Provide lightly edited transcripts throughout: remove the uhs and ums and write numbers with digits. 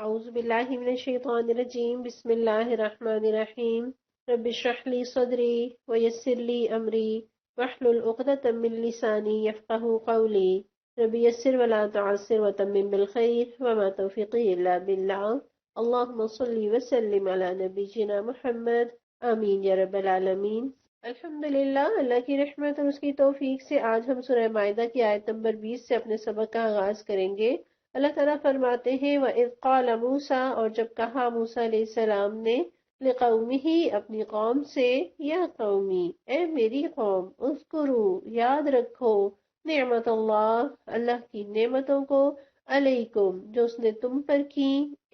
اعوذ باللہ من الشیطان الرجیم بسم اللہ الرحمن الرحیم رب اشرح لی صدری ویسر لی امری واحلل عقدۃ من لسانی یفقہوا قولی رب یسر ولا تعسر وتمم بالخیر وما توفیقی الا باللہ اللہم صلی وسلم علی نبینا محمد آمین یا رب العالمین۔ الحمدللہ، اللہ کی رحمت اور اس کی توفیق سے آج ہم سورہ مائدہ کی آیت نمبر 20 سے اپنے سبق کا آغاز کریں گے۔ اللہ تعالیٰ فرماتے ہیں وَإِذْ قَالَ مُوسَىٰ، اور جب کہا موسیٰ علیہ السلام نے لِقَوْمِهِ، اپنی قوم سے، یا قومی، اے میری قوم، اذکروا، یاد رکھو، نعمت اللہ کی نعمتوں کو، علیکم، جو اس نے تم پر کی،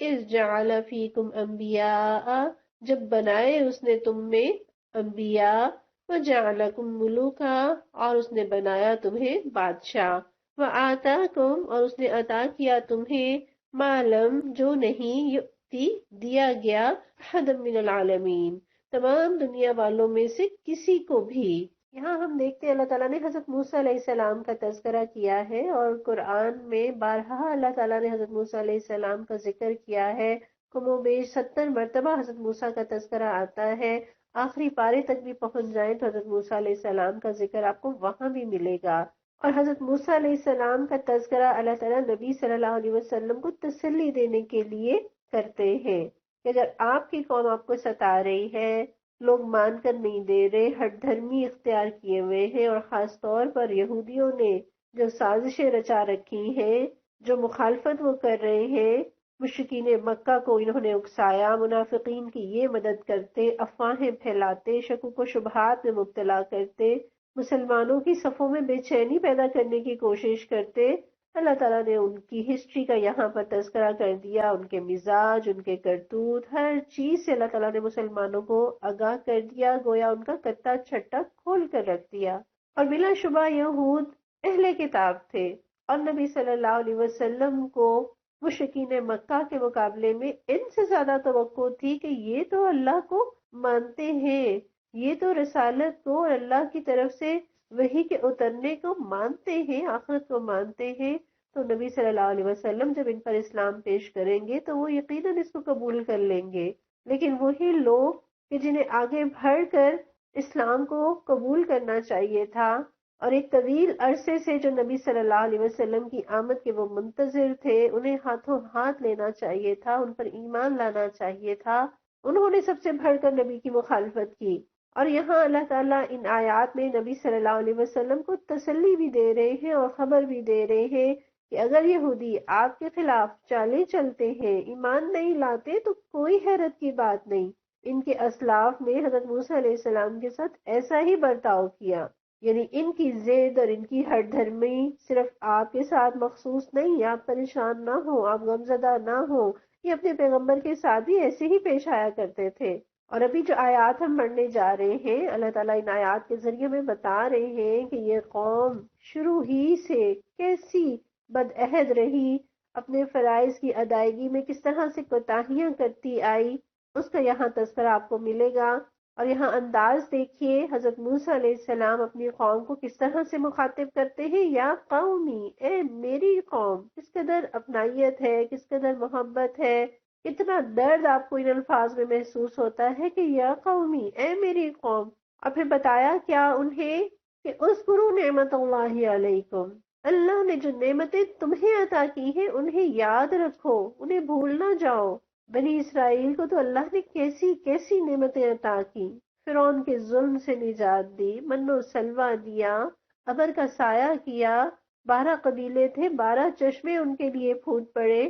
اذ جعل فیکم انبیاء، جب بنائے اس نے تم میں انبیاء، وجعلکم ملوکا، اور اس نے بنایا تمہیں بادشاہ، وآتاکم، اور اس نے عطا کیا تمہیں، معلم، جو نہیں یؤتی، دیا گیا، احد من العالمین، تمام دنیا والوں میں سے کسی کو بھی۔ یہاں ہم دیکھتے ہیں اللہ تعالیٰ نے حضرت موسیٰ علیہ السلام کا تذکرہ کیا ہے، اور قرآن میں بارہا اللہ تعالیٰ نے حضرت موسیٰ علیہ السلام کا ذکر کیا ہے، کم و بیش 70 مرتبہ حضرت موسیٰ کا تذکرہ آتا ہے۔ آخری پارے تک بھی پہنچ جائیں تو حضرت موسیٰ علیہ السلام کا ذکر آپ کو وہاں بھی ملے گا، اور حضرت موسیٰ علیہ السلام کا تذکرہ اللہ تعالیٰ نبی صلی اللہ علیہ وسلم کو تسلی دینے کے لیے کرتے ہیں کہ اگر آپ کی قوم آپ کو ستا رہی ہے، لوگ مان کر نہیں دے رہے، ہٹ دھرمی اختیار کیے ہوئے ہیں، اور خاص طور پر یہودیوں نے جو سازشیں رچا رکھی ہیں، جو مخالفت وہ کر رہے ہیں، مشرکین مکہ کو انہوں نے اکسایا، منافقین کی یہ مدد کرتے، افواہیں پھیلاتے، شکوک و شبہات میں مبتلا کرتے، مسلمانوں کی صفوں میں بے چینی پیدا کرنے کی کوشش کرتے۔ اللہ تعالیٰ نے ان کی ہسٹری کا یہاں پر تذکرہ کر دیا، ان کے مزاج، ان کے کرتوت، ہر چیز سے اللہ تعالیٰ نے مسلمانوں کو آگاہ کر دیا، گویا ان کا کتا چھٹا کھول کر رکھ دیا۔ اور بلا شبہ یہود اہل کتاب تھے، اور نبی صلی اللہ علیہ وسلم کو مشرکین مکہ کے مقابلے میں ان سے زیادہ توقع تھی کہ یہ تو اللہ کو مانتے ہیں، یہ تو رسالت کو اور اللہ کی طرف سے وحی کے اترنے کو مانتے ہیں، آخرت کو مانتے ہیں، تو نبی صلی اللہ علیہ وسلم جب ان پر اسلام پیش کریں گے تو وہ یقیناً اس کو قبول کر لیں گے۔ لیکن وہی لوگ کہ جنہیں آگے بڑھ کر اسلام کو قبول کرنا چاہیے تھا، اور ایک طویل عرصے سے جو نبی صلی اللہ علیہ وسلم کی آمد کے وہ منتظر تھے، انہیں ہاتھوں ہاتھ لینا چاہیے تھا، ان پر ایمان لانا چاہیے تھا، انہوں نے سب سے بڑھ کر نبی کی مخالفت کی۔ اور یہاں اللہ تعالیٰ ان آیات میں نبی صلی اللہ علیہ وسلم کو تسلی بھی دے رہے ہیں اور خبر بھی دے رہے ہیں کہ اگر یہودی آپ کے خلاف چالیں چلتے ہیں، ایمان نہیں لاتے، تو کوئی حیرت کی بات نہیں۔ ان کے اسلاف نے حضرت موسیٰ علیہ السلام کے ساتھ ایسا ہی برتاؤ کیا، یعنی ان کی ضد اور ان کی ہٹ دھرمی صرف آپ کے ساتھ مخصوص نہیں، آپ پریشان نہ ہو، آپ غمزدہ نہ ہو، یہ اپنے پیغمبر کے ساتھ بھی ایسے ہی پیش آیا کرتے تھے۔ اور ابھی جو آیات ہم پڑھنے جا رہے ہیں، اللہ تعالیٰ ان آیات کے ذریعے میں بتا رہے ہیں کہ یہ قوم شروع ہی سے کیسی بدعہد رہی، اپنے فرائض کی ادائیگی میں کس طرح سے کوتاہیاں کرتی آئی، اس کا یہاں تذکرہ آپ کو ملے گا۔ اور یہاں انداز دیکھیے، حضرت موسیٰ علیہ السلام اپنی قوم کو کس طرح سے مخاطب کرتے ہیں، یا قومی، اے میری قوم، کس قدر اپنائیت ہے، کس قدر محبت ہے، کتنا درد آپ کو ان الفاظ میں محسوس ہوتا ہے کہ یا قومی، اے میری قوم۔ اور پھر بتایا کیا انہیں کہ اذکروا نعمت اللہ علیکم، اللہ نے جو نعمتیں تمہیں عطا کی ہیں انہیں یاد رکھو، انہیں بھول نہ جاؤ۔ بنی اسرائیل کو تو اللہ نے کیسی کیسی نعمتیں عطا کی، فرعون کے ظلم سے نجات دی، من و سلوہ دیا، ابر کا سایہ کیا، 12 قبیلے تھے، 12 چشمے ان کے لیے پھوٹ پڑے،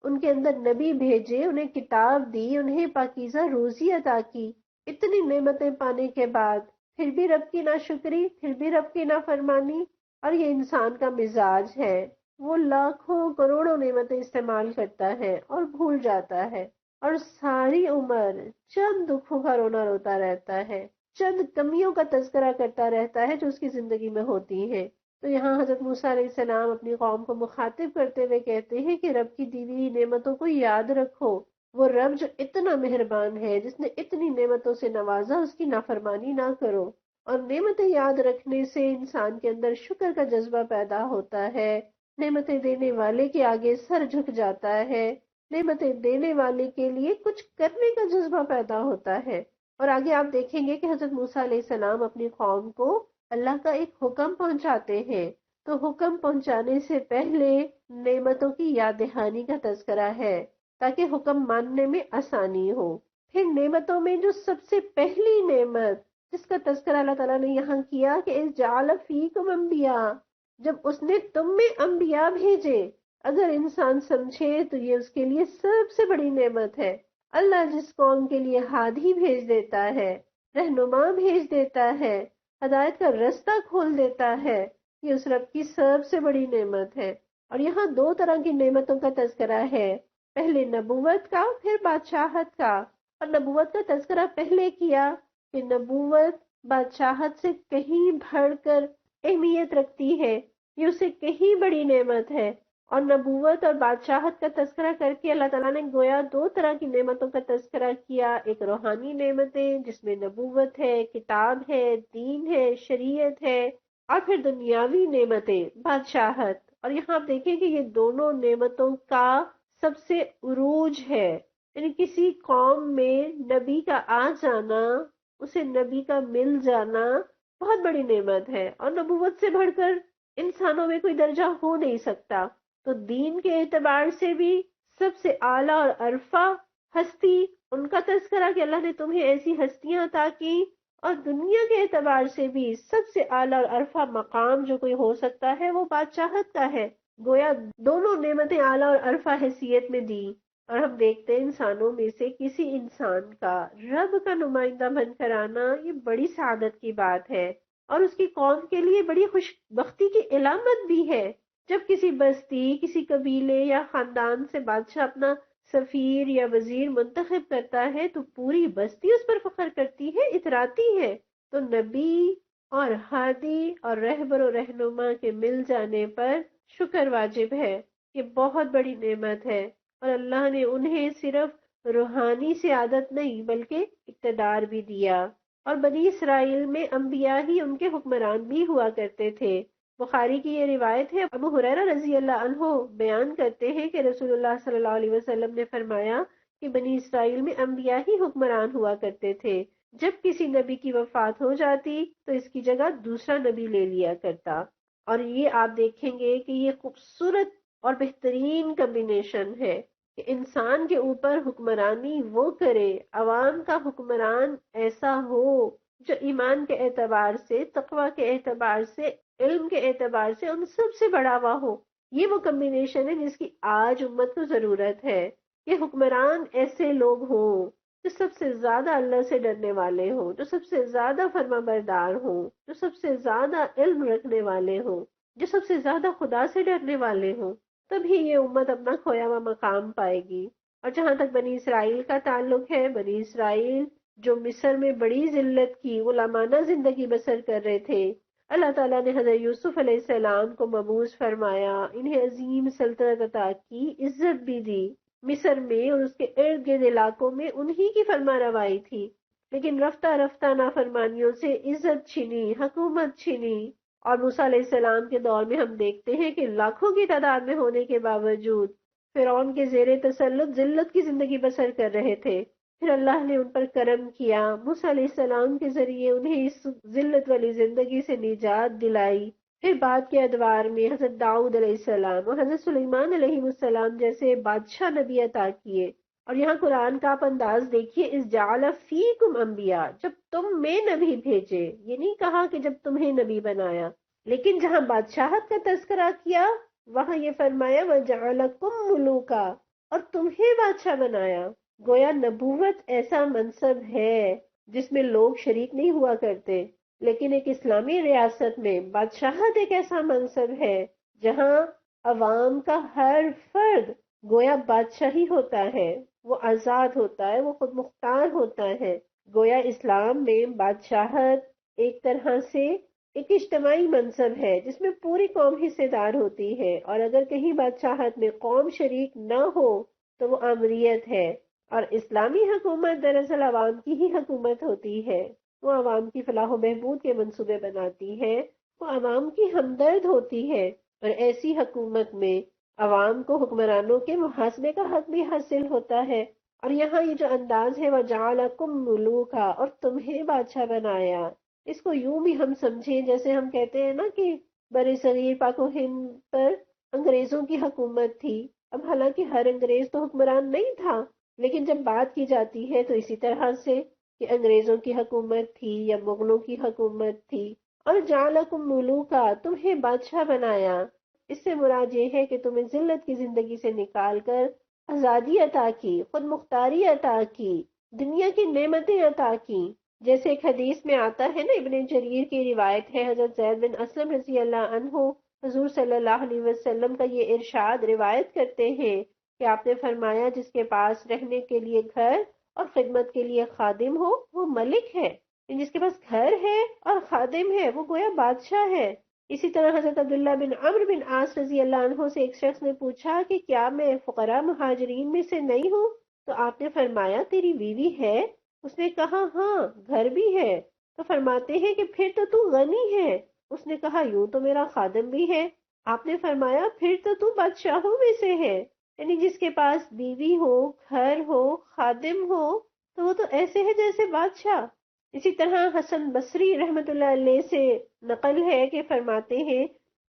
ان کے اندر نبی بھیجے، انہیں کتاب دی، انہیں پاکیزہ روزی عطا کی۔ اتنی نعمتیں پانے کے بعد پھر بھی رب کی ناشکری، پھر بھی رب کی نافرمانی، اور یہ انسان کا مزاج ہے، وہ لاکھوں کروڑوں نعمتیں استعمال کرتا ہے اور بھول جاتا ہے، اور ساری عمر چند دکھوں کا رونا روتا رہتا ہے، چند کمیوں کا تذکرہ کرتا رہتا ہے جو اس کی زندگی میں ہوتی ہیں۔ تو یہاں حضرت موسیٰ علیہ السلام اپنی قوم کو مخاطب کرتے ہوئے کہتے ہیں کہ رب کی دی ہوئی نعمتوں کو یاد رکھو، وہ رب جو اتنا مہربان ہے، جس نے اتنی نعمتوں سے نوازا، اس کی نافرمانی نہ کرو۔ اور نعمتیں یاد رکھنے سے انسان کے اندر شکر کا جذبہ پیدا ہوتا ہے، نعمتیں دینے والے کے آگے سر جھک جاتا ہے، نعمتیں دینے والے کے لیے کچھ کرنے کا جذبہ پیدا ہوتا ہے۔ اور آگے آپ دیکھیں گے کہ حضرت موسیٰ علیہ السلام اپنی قوم کو اللہ کا ایک حکم پہنچاتے ہیں، تو حکم پہنچانے سے پہلے نعمتوں کی یاد دہانی کا تذکرہ ہے تاکہ حکم ماننے میں آسانی ہو۔ پھر نعمتوں میں جو سب سے پہلی نعمت جس کا تذکرہ اللہ تعالیٰ نے یہاں کیا کہ اِذ جعل فیکم انبیاء، جب اس نے تم میں انبیاء بھیجے۔ اگر انسان سمجھے تو یہ اس کے لیے سب سے بڑی نعمت ہے۔ اللہ جس قوم کے لیے ہادی بھیج دیتا ہے، رہنما بھیج دیتا ہے، ہدایت کا رستہ کھول دیتا ہے، یہ اس رب کی سب سے بڑی نعمت ہے۔ اور یہاں دو طرح کی نعمتوں کا تذکرہ ہے، پہلے نبوت کا، پھر بادشاہت کا۔ اور نبوت کا تذکرہ پہلے کیا کہ نبوت بادشاہت سے کہیں بڑھ کر اہمیت رکھتی ہے، یہ اسے کہیں بڑی نعمت ہے۔ اور نبوت اور بادشاہت کا تذکرہ کر کے اللہ تعالیٰ نے گویا دو طرح کی نعمتوں کا تذکرہ کیا، ایک روحانی نعمتیں جس میں نبوت ہے، کتاب ہے، دین ہے، شریعت ہے، اور پھر دنیاوی نعمتیں بادشاہت۔ اور یہاں آپ دیکھیں کہ یہ دونوں نعمتوں کا سب سے عروج ہے، یعنی کسی قوم میں نبی کا آ جانا، اسے نبی کا مل جانا بہت بڑی نعمت ہے، اور نبوت سے بڑھ کر انسانوں میں کوئی درجہ ہو نہیں سکتا۔ تو دین کے اعتبار سے بھی سب سے اعلیٰ اور عرفہ ہستی ان کا تذکرہ کہ اللہ نے تمہیں ایسی ہستیاں عطا کی، اور دنیا کے اعتبار سے بھی سب سے اعلیٰ اور عرفہ مقام جو کوئی ہو سکتا ہے وہ بادشاہت کا ہے۔ گویا دونوں نعمتیں اعلیٰ اور عرفہ حیثیت میں دی۔ اور ہم دیکھتے ہیں انسانوں میں سے کسی انسان کا رب کا نمائندہ بن کر آنا یہ بڑی سعادت کی بات ہے، اور اس کی قوم کے لیے بڑی خوش بختی کی علامت بھی ہے۔ جب کسی بستی، کسی قبیلے یا خاندان سے بادشاہ اپنا سفیر یا وزیر منتخب کرتا ہے تو پوری بستی اس پر فخر کرتی ہے، اتراتی ہے۔ تو نبی اور ہادی اور رہبر و رہنما کے مل جانے پر شکر واجب ہے، یہ بہت بڑی نعمت ہے۔ اور اللہ نے انہیں صرف روحانی سعادت نہیں بلکہ اقتدار بھی دیا۔ اور بنی اسرائیل میں انبیاء ہی ان کے حکمران بھی ہوا کرتے تھے۔ بخاری کی یہ روایت ہے، ابو ہریرہ رضی اللہ عنہ بیان کرتے ہیں کہ رسول اللہ صلی اللہ علیہ وسلم نے فرمایا کہ بنی اسرائیل میں انبیاء ہی حکمران ہوا کرتے تھے، جب کسی نبی کی وفات ہو جاتی تو اس کی جگہ دوسرا نبی لے لیا کرتا۔ اور یہ آپ دیکھیں گے کہ یہ خوبصورت اور بہترین کمبینیشن ہے کہ انسان کے اوپر حکمرانی وہ کرے، عوام کا حکمران ایسا ہو جو ایمان کے اعتبار سے، تقوی کے اعتبار سے، علم کے اعتبار سے ان سب سے بڑا ہوا ہو۔ یہ وہ کمبینیشن ہے جس کی آج امت کو ضرورت ہے کہ حکمران ایسے لوگ ہوں جو سب سے زیادہ اللہ سے ڈرنے والے ہوں، جو سب سے زیادہ فرما بردار ہوں، جو سب سے زیادہ علم رکھنے والے ہوں، جو سب سے زیادہ خدا سے ڈرنے والے ہوں۔ تبھی یہ امت اپنا کھویا ہوا مقام پائے گی۔ اور جہاں تک بنی اسرائیل کا تعلق ہے، بنی اسرائیل جو مصر میں بڑی ذلت کی غلامانہ زندگی بسر کر رہے تھے، اللہ تعالیٰ نے حضرت یوسف علیہ السلام کو مبعوث فرمایا، انہیں عظیم سلطنت عطا کی، عزت بھی دی۔ مصر میں اور اس کے ارد گرد علاقوں میں انہی کی فرما روائی تھی، لیکن رفتہ رفتہ نافرمانیوں سے عزت چھینی، حکومت چھینی۔ اور موسیٰ علیہ السلام کے دور میں ہم دیکھتے ہیں کہ لاکھوں کی تعداد میں ہونے کے باوجود فرعون کے زیر تسلط ذلت کی زندگی بسر کر رہے تھے۔ پھر اللہ نے ان پر کرم کیا، موسیٰ علیہ السلام کے ذریعے انہیں اس ذلت والی زندگی سے نجات دلائی۔ پھر بعد کے ادوار میں حضرت داؤد علیہ السلام اور حضرت سلیمان علیہ السلام جیسے بادشاہ نبی عطا کیے۔ اور یہاں قرآن کا آپ انداز دیکھیے، اذ جعل فیکم انبیاء، جب تم میں نبی بھیجے، یہ نہیں کہا کہ جب تمہیں نبی بنایا، لیکن جہاں بادشاہت کا تذکرہ کیا وہاں یہ فرمایا وجعلکم ملوکا، اور تمہیں بادشاہ بنایا۔ گویا نبوت ایسا منصب ہے جس میں لوگ شریک نہیں ہوا کرتے، لیکن ایک اسلامی ریاست میں بادشاہت ایک ایسا منصب ہے جہاں عوام کا ہر فرد گویا بادشاہی ہوتا ہے، وہ آزاد ہوتا ہے، وہ خود مختار ہوتا ہے۔ گویا اسلام میں بادشاہت ایک طرح سے ایک اجتماعی منصب ہے جس میں پوری قوم حصے دار ہوتی ہے، اور اگر کہیں بادشاہت میں قوم شریک نہ ہو تو وہ آمریت ہے۔ اور اسلامی حکومت دراصل عوام کی ہی حکومت ہوتی ہے، وہ عوام کی فلاح و بہبود کے منصوبے بناتی ہے، وہ عوام کی ہمدرد ہوتی ہے۔ اور ایسی حکومت میں عوام کو حکمرانوں کے محاسبے کا حق بھی حاصل ہوتا ہے۔ اور یہاں یہ جو انداز ہے وَجَعَلَكُم مُلُوكًا، اور تمہیں بادشاہ بنایا، اس کو یوں بھی ہم سمجھیں جیسے ہم کہتے ہیں نا کہ بر صغیر پاک و ہند پر انگریزوں کی حکومت تھی۔ اب حالانکہ ہر انگریز تو حکمران نہیں تھا، لیکن جب بات کی جاتی ہے تو اسی طرح سے کہ انگریزوں کی حکومت تھی یا مغلوں کی حکومت تھی۔ اور جعلکم ملوکا، تمہیں بادشاہ بنایا، اس سے مراد یہ ہے کہ تمہیں ذلت کی زندگی سے نکال کر آزادی عطا کی، خود مختاری عطا کی، دنیا کی نعمتیں عطا کی۔ جیسے ایک حدیث میں آتا ہے نا، ابن جریر کی روایت ہے، حضرت زید بن اسلم رضی اللہ عنہ حضور صلی اللہ علیہ وسلم کا یہ ارشاد روایت کرتے ہیں کہ آپ نے فرمایا جس کے پاس رہنے کے لیے گھر اور خدمت کے لیے خادم ہو وہ ملک ہے، جس کے پاس گھر ہے اور خادم ہے وہ گویا بادشاہ ہے۔ اسی طرح حضرت عبداللہ بن عمرو بن عاص رضی اللہ عنہ سے ایک شخص نے پوچھا کہ کیا میں فقراء مہاجرین میں سے نہیں ہوں؟ تو آپ نے فرمایا تیری بیوی ہے؟ اس نے کہا ہاں گھر بھی ہے۔ تو فرماتے ہیں کہ پھر تو غنی ہے؟ اس نے کہا یوں تو میرا خادم بھی ہے۔ آپ نے فرمایا پھر تو بادشاہوں میں سے ہے، یعنی جس کے پاس بیوی ہو، گھر ہو، خادم ہو تو وہ تو ایسے ہے جیسے بادشاہ۔ اسی طرح حسن بصری رحمت اللہ علیہ سے نقل ہے کہ فرماتے ہیں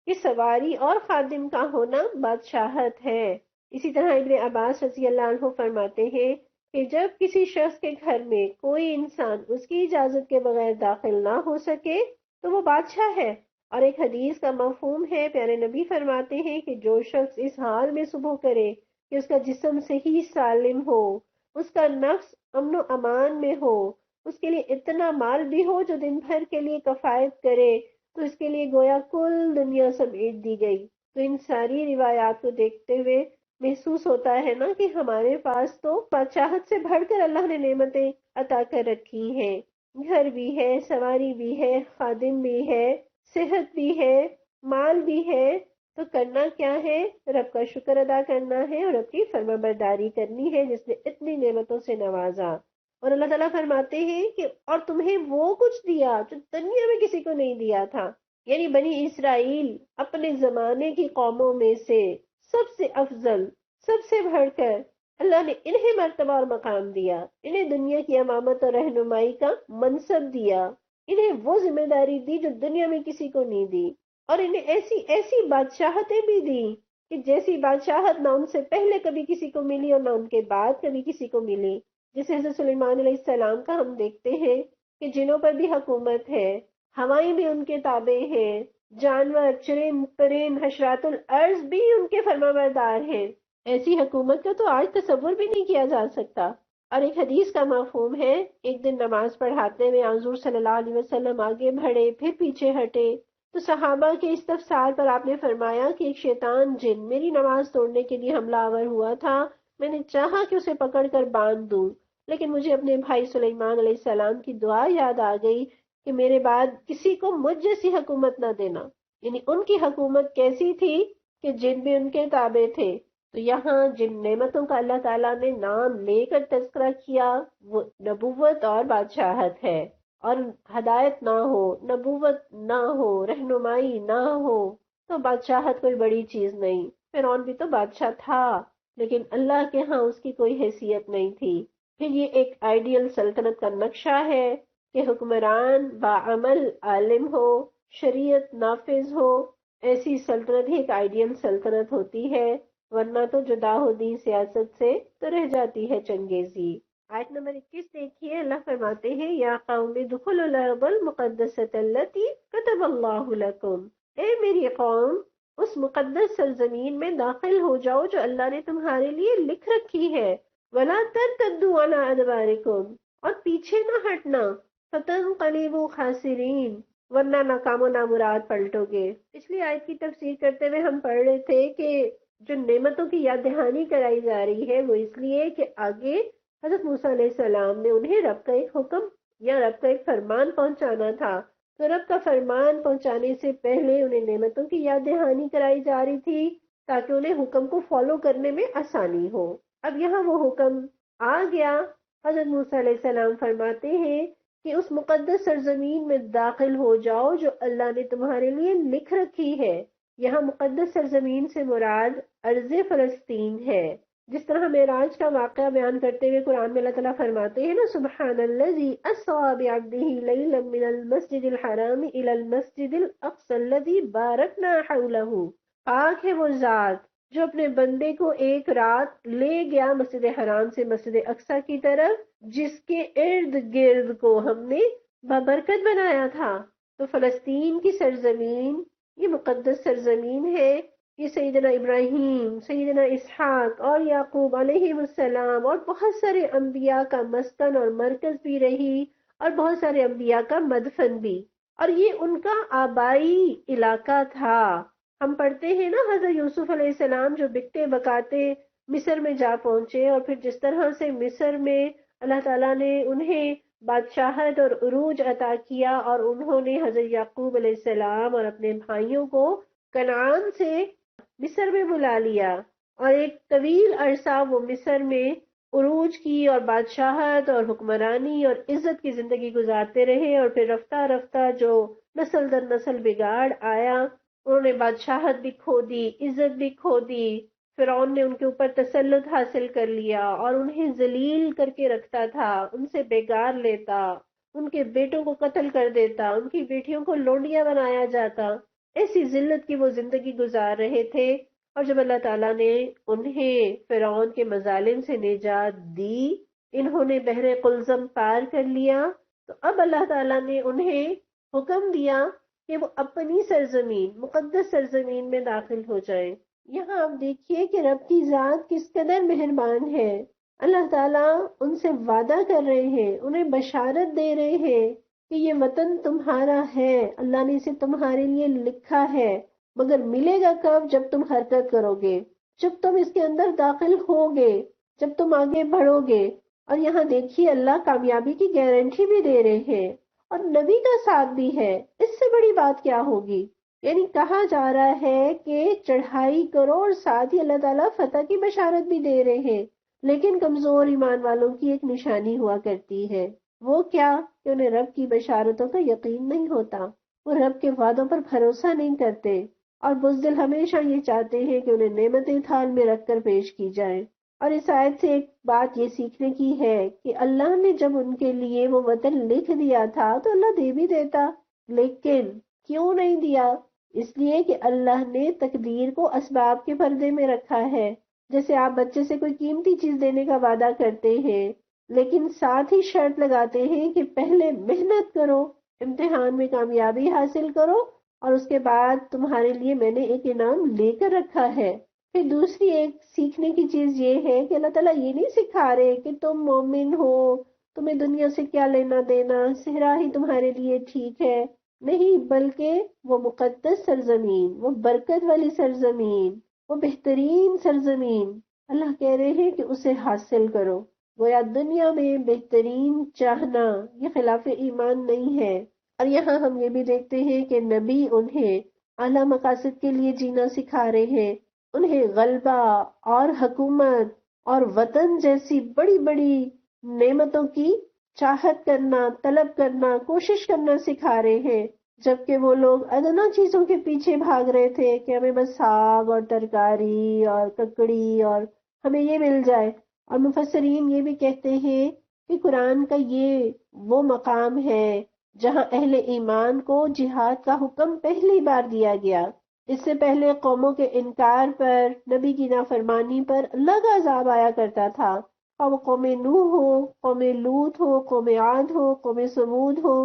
کہ سواری اور خادم کا ہونا بادشاہت ہے۔ اسی طرح ابن عباس رضی اللہ عنہ فرماتے ہیں کہ جب کسی شخص کے گھر میں کوئی انسان اس کی اجازت کے بغیر داخل نہ ہو سکے تو وہ بادشاہ ہے۔ اور ایک حدیث کا مفہوم ہے، پیارے نبی فرماتے ہیں کہ جو شخص اس حال میں صبح کرے کہ اس کا جسم صحیح سالم ہو، اس کا نفس امن و امان میں ہو، اس کے لیے اتنا مال بھی ہو جو دن بھر کے لیے کفایت کرے، تو اس کے لیے گویا کل دنیا سمیٹ دی گئی۔ تو ان ساری روایات کو دیکھتے ہوئے محسوس ہوتا ہے نا کہ ہمارے پاس تو بادشاہت سے بڑھ کر اللہ نے نعمتیں عطا کر رکھی ہیں، گھر بھی ہے، سواری بھی ہے، خادم بھی ہے، صحت بھی ہے، مال بھی ہے۔ تو کرنا کیا ہے؟ رب کا شکر ادا کرنا ہے اور اپنی فرما برداری کرنی ہے جس نے اتنی نعمتوں سے نوازا۔ اور اللہ تعالیٰ فرماتے ہیں کہ اور تمہیں وہ کچھ دیا جو دنیا میں کسی کو نہیں دیا تھا، یعنی بنی اسرائیل اپنے زمانے کی قوموں میں سے سب سے افضل، سب سے بڑھ کر اللہ نے انہیں مرتبہ اور مقام دیا، انہیں دنیا کی امامت اور رہنمائی کا منصب دیا، انہیں وہ ذمہ داری دی جو دنیا میں کسی کو نہیں دی، اور انہیں ایسی ایسی بادشاہتیں بھی دی کہ جیسی بادشاہت نہ ان سے پہلے کبھی کسی کو ملی اور نہ ان کے بعد کبھی کسی کو ملی۔ جیسے حضرت سلیمان علیہ السلام کا ہم دیکھتے ہیں کہ جنوں پر بھی حکومت ہے، ہوائیں بھی ان کے تابع ہیں، جانور، چرند پرند، حشرات الارض بھی ان کے فرما بردار ہیں۔ ایسی حکومت کا تو آج تصور بھی نہیں کیا جا سکتا۔ اور ایک حدیث کا مفہوم ہے، ایک دن نماز پڑھاتے میں حضور صلی اللہ علیہ وسلم آگے بڑھے پھر پیچھے ہٹے تو صحابہ کے استفسار پر آپ نے فرمایا کہ ایک شیطان جن میری نماز توڑنے کے لیے حملہ آور ہوا تھا، میں نے چاہا کہ اسے پکڑ کر باندھ دوں، لیکن مجھے اپنے بھائی سلیمان علیہ السلام کی دعا یاد آ گئی کہ میرے بعد کسی کو مجھ جیسی حکومت نہ دینا۔ یعنی ان کی حکومت کیسی تھی کہ جن بھی ان کے تابع تھے۔ تو یہاں جن نعمتوں کا اللہ تعالیٰ نے نام لے کر تذکرہ کیا وہ نبوت اور بادشاہت ہے، اور ہدایت نہ ہو، نبوت نہ ہو، رہنمائی نہ ہو تو بادشاہت کوئی بڑی چیز نہیں۔ فرعون بھی تو بادشاہ تھا لیکن اللہ کے ہاں اس کی کوئی حیثیت نہیں تھی۔ پھر یہ ایک آئیڈیل سلطنت کا نقشہ ہے کہ حکمران باعمل عالم ہو، شریعت نافذ ہو، ایسی سلطنت ہی ایک آئیڈیل سلطنت ہوتی ہے، ورنہ تو جدا ہو دی سیاست سے تو رہ جاتی ہے چنگیزی۔ آیت نمبر 21 دیکھیے، اللہ فرماتے ہیں یا قوم ادخلوا الارض المقدسۃ التی کتب اللہ لکم، اے میری قوم اس مقدس سرزمین میں داخل ہو جاؤ جو اللہ نے تمہارے لیے لکھ رکھی ہے، ولا ترتدوا علی ادبارکم، اور پیچھے نہ ہٹنا، فتنقلبوا خاسرین، ورنہ ناکام و نامراد پلٹو گے۔ پچھلی آیت کی تفسیر کرتے ہوئے ہم پڑھ رہے تھے کہ جو نعمتوں کی یاد دہانی کرائی جا رہی ہے وہ اس لیے کہ آگے حضرت موسیٰ علیہ السلام نے انہیں رب کا ایک حکم یا رب کا ایک فرمان پہنچانا تھا، تو رب کا فرمان پہنچانے سے پہلے انہیں نعمتوں کی یاد دہانی کرائی جا رہی تھی تاکہ انہیں حکم کو فالو کرنے میں آسانی ہو۔ اب یہاں وہ حکم آ گیا۔ حضرت موسیٰ علیہ السلام فرماتے ہیں کہ اس مقدس سرزمین میں داخل ہو جاؤ جو اللہ نے تمہارے لیے لکھ رکھی ہے، یہاں مقدس سرزمین سے مراد ارض فلسطین ہے۔ جس طرح معراج کا واقعہ بیان کرتے ہوئے قرآن میں اللہ تعالیٰ فرماتے ہیں نا، سبحان الذی اسری بعبدہ لیلا من المسجد الحرام الی المسجد الاقصی الذی بارکنا حولہ، پاک ہے وہ ذات جو اپنے بندے کو ایک رات لے گیا مسجد حرام سے مسجد اقصی کی طرف، جس کے ارد گرد کو ہم نے بابرکت بنایا تھا۔ تو فلسطین کی سرزمین یہ مقدس سرزمین ہے۔ یہ سیدنا ابراہیم، سیدنا اسحاق اور یعقوب علیہ السلام اور بہت سارے انبیاء کا مسکن اور مرکز بھی رہی، اور بہت سارے انبیاء کا مدفن بھی، اور یہ ان کا آبائی علاقہ تھا۔ ہم پڑھتے ہیں نا حضرت یوسف علیہ السلام جو بکتے بکاتے مصر میں جا پہنچے، اور پھر جس طرح سے مصر میں اللہ تعالیٰ نے انہیں بادشاہت اور عروج عطا کیا، اور انہوں نے حضرت یعقوب علیہ السلام اور اپنے بھائیوں کو کنعان سے مصر میں بلا لیا، اور ایک طویل عرصہ وہ مصر میں عروج کی اور بادشاہت اور حکمرانی اور عزت کی زندگی گزارتے رہے۔ اور پھر رفتہ رفتہ جو نسل در نسل بگاڑ آیا، انہوں نے بادشاہت بھی کھو دی، عزت بھی کھو دی، فرعون نے ان کے اوپر تسلط حاصل کر لیا اور انہیں ذلیل کر کے رکھتا تھا، ان سے بیگار لیتا، ان کے بیٹوں کو قتل کر دیتا، ان کی بیٹیوں کو لونڈیاں بنایا جاتا۔ ایسی ذلت کی وہ زندگی گزار رہے تھے، اور جب اللہ تعالیٰ نے انہیں فرعون کے مظالم سے نجات دی، انہوں نے بحر قلزم پار کر لیا، تو اب اللہ تعالیٰ نے انہیں حکم دیا کہ وہ اپنی سرزمین، مقدس سرزمین میں داخل ہو جائیں۔ یہاں آپ دیکھیے کہ رب کی ذات کس قدر مہربان ہے۔ اللہ تعالیٰ ان سے وعدہ کر رہے ہیں، انہیں بشارت دے رہے ہیں کہ یہ وطن تمہارا ہے، اللہ نے اسے تمہارے لیے لکھا ہے، مگر ملے گا کب؟ جب تم حرکت کرو گے، جب تم اس کے اندر داخل ہوگے، جب تم آگے بڑھو گے۔ اور یہاں دیکھیے اللہ کامیابی کی گارنٹی بھی دے رہے ہیں، اور نبی کا ساتھ بھی ہے۔ اس سے بڑی بات کیا ہوگی؟ یعنی کہا جا رہا ہے کہ چڑھائی کرو، اور ساتھ ہی اللہ تعالیٰ فتح کی بشارت بھی دے رہے ہیں۔ لیکن کمزور ایمان والوں کی ایک نشانی ہوا کرتی ہے، وہ کیا؟ کہ انہیں رب کی بشارتوں کا یقین نہیں ہوتا، وہ رب کے وعدوں پر بھروسہ نہیں کرتے، اور بزدل ہمیشہ یہ چاہتے ہیں کہ انہیں نعمتیں تھال میں رکھ کر پیش کی جائیں۔ اور اس آیت سے ایک بات یہ سیکھنے کی ہے کہ اللہ نے جب ان کے لیے وہ وطن لکھ دیا تھا تو اللہ دے بھی دیتا، لیکن کیوں نہیں دیا؟ اس لیے کہ اللہ نے تقدیر کو اسباب کے پردے میں رکھا ہے۔ جیسے آپ بچے سے کوئی قیمتی چیز دینے کا وعدہ کرتے ہیں، لیکن ساتھ ہی شرط لگاتے ہیں کہ پہلے محنت کرو، امتحان میں کامیابی حاصل کرو، اور اس کے بعد تمہارے لیے میں نے ایک انعام لے کر رکھا ہے۔ پھر دوسری ایک سیکھنے کی چیز یہ ہے کہ اللہ تعالیٰ یہ نہیں سکھا رہے کہ تم مومن ہو، تمہیں دنیا سے کیا لینا دینا، صحرا ہی تمہارے لیے ٹھیک ہے، نہیں، بلکہ وہ مقدس سرزمین، وہ برکت والی سرزمین، وہ بہترین سرزمین، اللہ کہہ رہے ہیں کہ اسے حاصل کرو۔ گویا دنیا میں بہترین چاہنا یہ خلاف ایمان نہیں ہے۔ اور یہاں ہم یہ بھی دیکھتے ہیں کہ نبی انہیں اعلیٰ مقاصد کے لیے جینا سکھا رہے ہیں، انہیں غلبہ اور حکومت اور وطن جیسی بڑی بڑی نعمتوں کی چاہت کرنا، طلب کرنا، کوشش کرنا سکھا رہے ہیں، جبکہ وہ لوگ ادنا چیزوں کے پیچھے بھاگ رہے تھے کہ ہمیں بس ساگ اور ترکاری اور ککڑی اور ہمیں یہ مل جائے۔ اور مفسرین یہ بھی کہتے ہیں کہ قرآن کا یہ وہ مقام ہے جہاں اہل ایمان کو جہاد کا حکم پہلی بار دیا گیا۔ اس سے پہلے قوموں کے انکار پر، نبی کی نافرمانی پر اللہ کا عذاب آیا کرتا تھا، اور وہ قوم نوح ہو، قوم لوط ہو، قوم عاد ہو، قوم سمود ہو،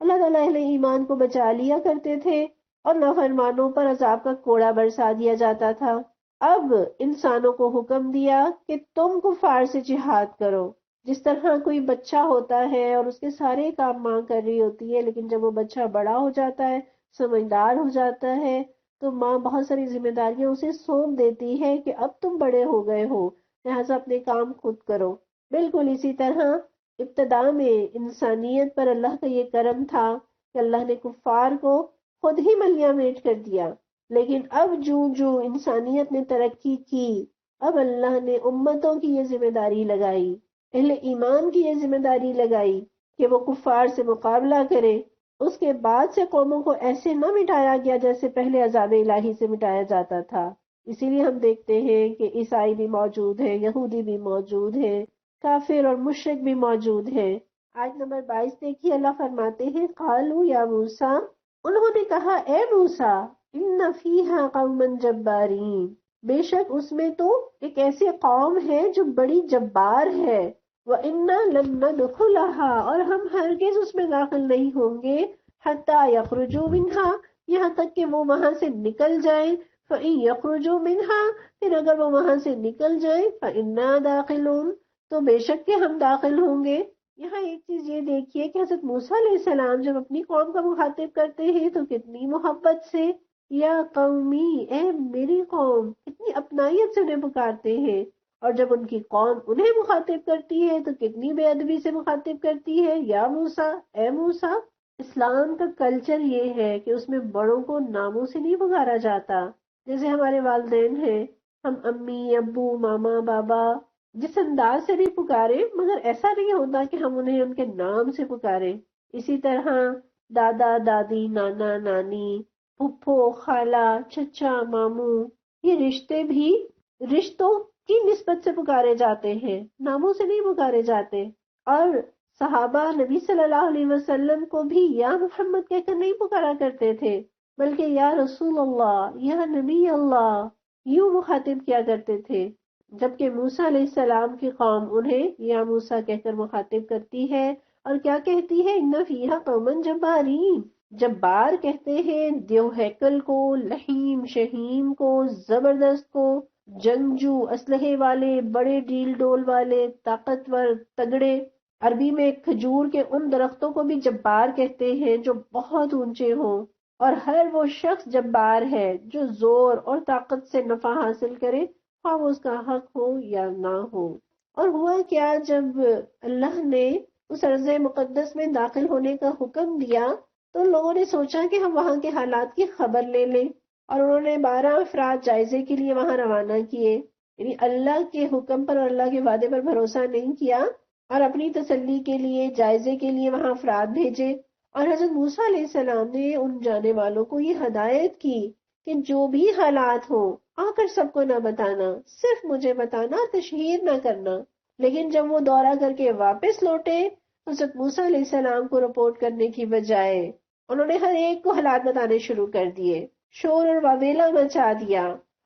اللہ تعالیٰ اہل ایمان کو بچا لیا کرتے تھے، اور نافرمانوں پر عذاب کا کوڑا برسا دیا جاتا تھا۔ اب انسانوں کو حکم دیا کہ تم کفار سے جہاد کرو۔ جس طرح کوئی بچہ ہوتا ہے اور اس کے سارے کام ماں کر رہی ہوتی ہے، لیکن جب وہ بچہ بڑا ہو جاتا ہے، سمجھدار ہو جاتا ہے، تو ماں بہت ساری ذمہ داریاں اسے سونپ دیتی ہے کہ اب تم بڑے ہو گئے ہو، لہٰذا اپنے کام خود کرو۔ بالکل اسی طرح ابتدا میں انسانیت پر اللہ کا یہ کرم تھا کہ اللہ نے کفار کو خود ہی ملیہ میٹ کر دیا، لیکن اب جو انسانیت نے ترقی کی، اب اللہ نے امتوں کی یہ ذمہ داری لگائی، اہل ایمان کی یہ ذمہ داری لگائی کہ وہ کفار سے مقابلہ کریں، اس کے بعد سے قوموں کو ایسے نہ مٹایا گیا جیسے پہلے عذاب الہی سے مٹایا جاتا تھا۔ اسی لیے ہم دیکھتے ہیں کہ عیسائی بھی موجود ہیں، یہودی بھی موجود ہیں، کافر اور مشرک بھی موجود ہیں۔ آیت نمبر 22 دیکھیے، اللہ فرماتے ہیں قالوا یا موسیٰ، انہوں نے کہا اے موسیٰ، ان فیہا قوما جبارین، بے شک اس میں تو ایک ایسی قوم ہے جو بڑی جبار ہے، وَإِنَّا لَن نَدْخُلَهَا، اور ہم ہرگز اس میں داخل نہیں ہوں گے، حَتَّى يَخْرُجُوا مِنْهَا، یہاں تک کہ وہ وہاں سے نکل جائیں، فَإِن يَخْرُجُوا مِنْهَا، پھر اگر وہ وہاں سے نکل جائیں، فَإِنَّا دَاخِلُونَ، تو بے شک کہ ہم داخل ہوں گے۔ یہاں ایک چیز یہ دیکھیے کہ حضرت موسیٰ علیہ السلام جب اپنی قوم کا مخاطب کرتے ہیں تو کتنی محبت سے، یا قومی، اے میری قوم، کتنی اپنائیت سے انہیں پکارتے ہیں، اور جب ان کی قوم انہیں مخاطب کرتی ہے تو کتنی بے ادبی سے مخاطب کرتی ہے، یا موسیٰ، اے موسیٰ۔ اسلام کا کلچر یہ ہے کہ اس میں بڑوں کو ناموں سے نہیں پکارا جاتا، جیسے ہمارے والدین ہیں، ہم امی، ابو، ماما، بابا جس انداز سے بھی پکارے، مگر ایسا نہیں ہوتا کہ ہم انہیں ان کے نام سے پکارے۔ اسی طرح دادا، دادی، نانا، نانی، پھپھو، خالہ، چچا، ماموں، یہ رشتے بھی رشتوں کی نسبت سے پکارے جاتے ہیں، ناموں سے نہیں پکارے جاتے۔ اور صحابہ نبی صلی اللہ علیہ وسلم کو بھی یا محمد کہہ کر نہیں پکارا کرتے تھے، بلکہ یا رسول اللہ، یا نبی اللہ، یوں مخاطب کیا کرتے تھے۔ جبکہ موسیٰ علیہ السلام کی قوم انہیں یا موسیٰ کہہ کر مخاطب کرتی ہے، اور کیا کہتی ہے، ان فیہا قوما جبارین، جبار کہتے ہیں دیو ہیکل کو، لحیم شہیم کو، زبردست کو، جنگجو، اسلحے والے، بڑے ڈیل ڈول والے، طاقتور، تگڑے۔ عربی میں کھجور کے ان درختوں کو بھی جبار کہتے ہیں جو بہت اونچے ہوں، اور ہر وہ شخص جبار ہے جو زور اور طاقت سے نفع حاصل کرے، خواہ وہ اس کا حق ہو یا نہ ہو۔ اور ہوا کیا، جب اللہ نے اس ارض مقدس میں داخل ہونے کا حکم دیا تو لوگوں نے سوچا کہ ہم وہاں کے حالات کی خبر لے لیں، اور انہوں نے 12 افراد جائزے کے لیے وہاں روانہ کیے، یعنی اللہ کے حکم پر اور اللہ کے وعدے پر بھروسہ نہیں کیا، اور اپنی تسلی کے لیے، جائزے کے لیے وہاں افراد بھیجے۔ اور حضرت موسیٰ علیہ السلام نے ان جانے والوں کو یہ ہدایت کی کہ جو بھی حالات ہوں آ کر سب کو نہ بتانا، صرف مجھے بتانا، تشہیر نہ کرنا۔ لیکن جب وہ دورہ کر کے واپس لوٹے، حضرت موسیٰ علیہ السلام کو رپورٹ کرنے کی بجائے انہوں نے ہر ایک کو حالات بتانے شروع کر دیے، شور اور واویلا مچا دیا۔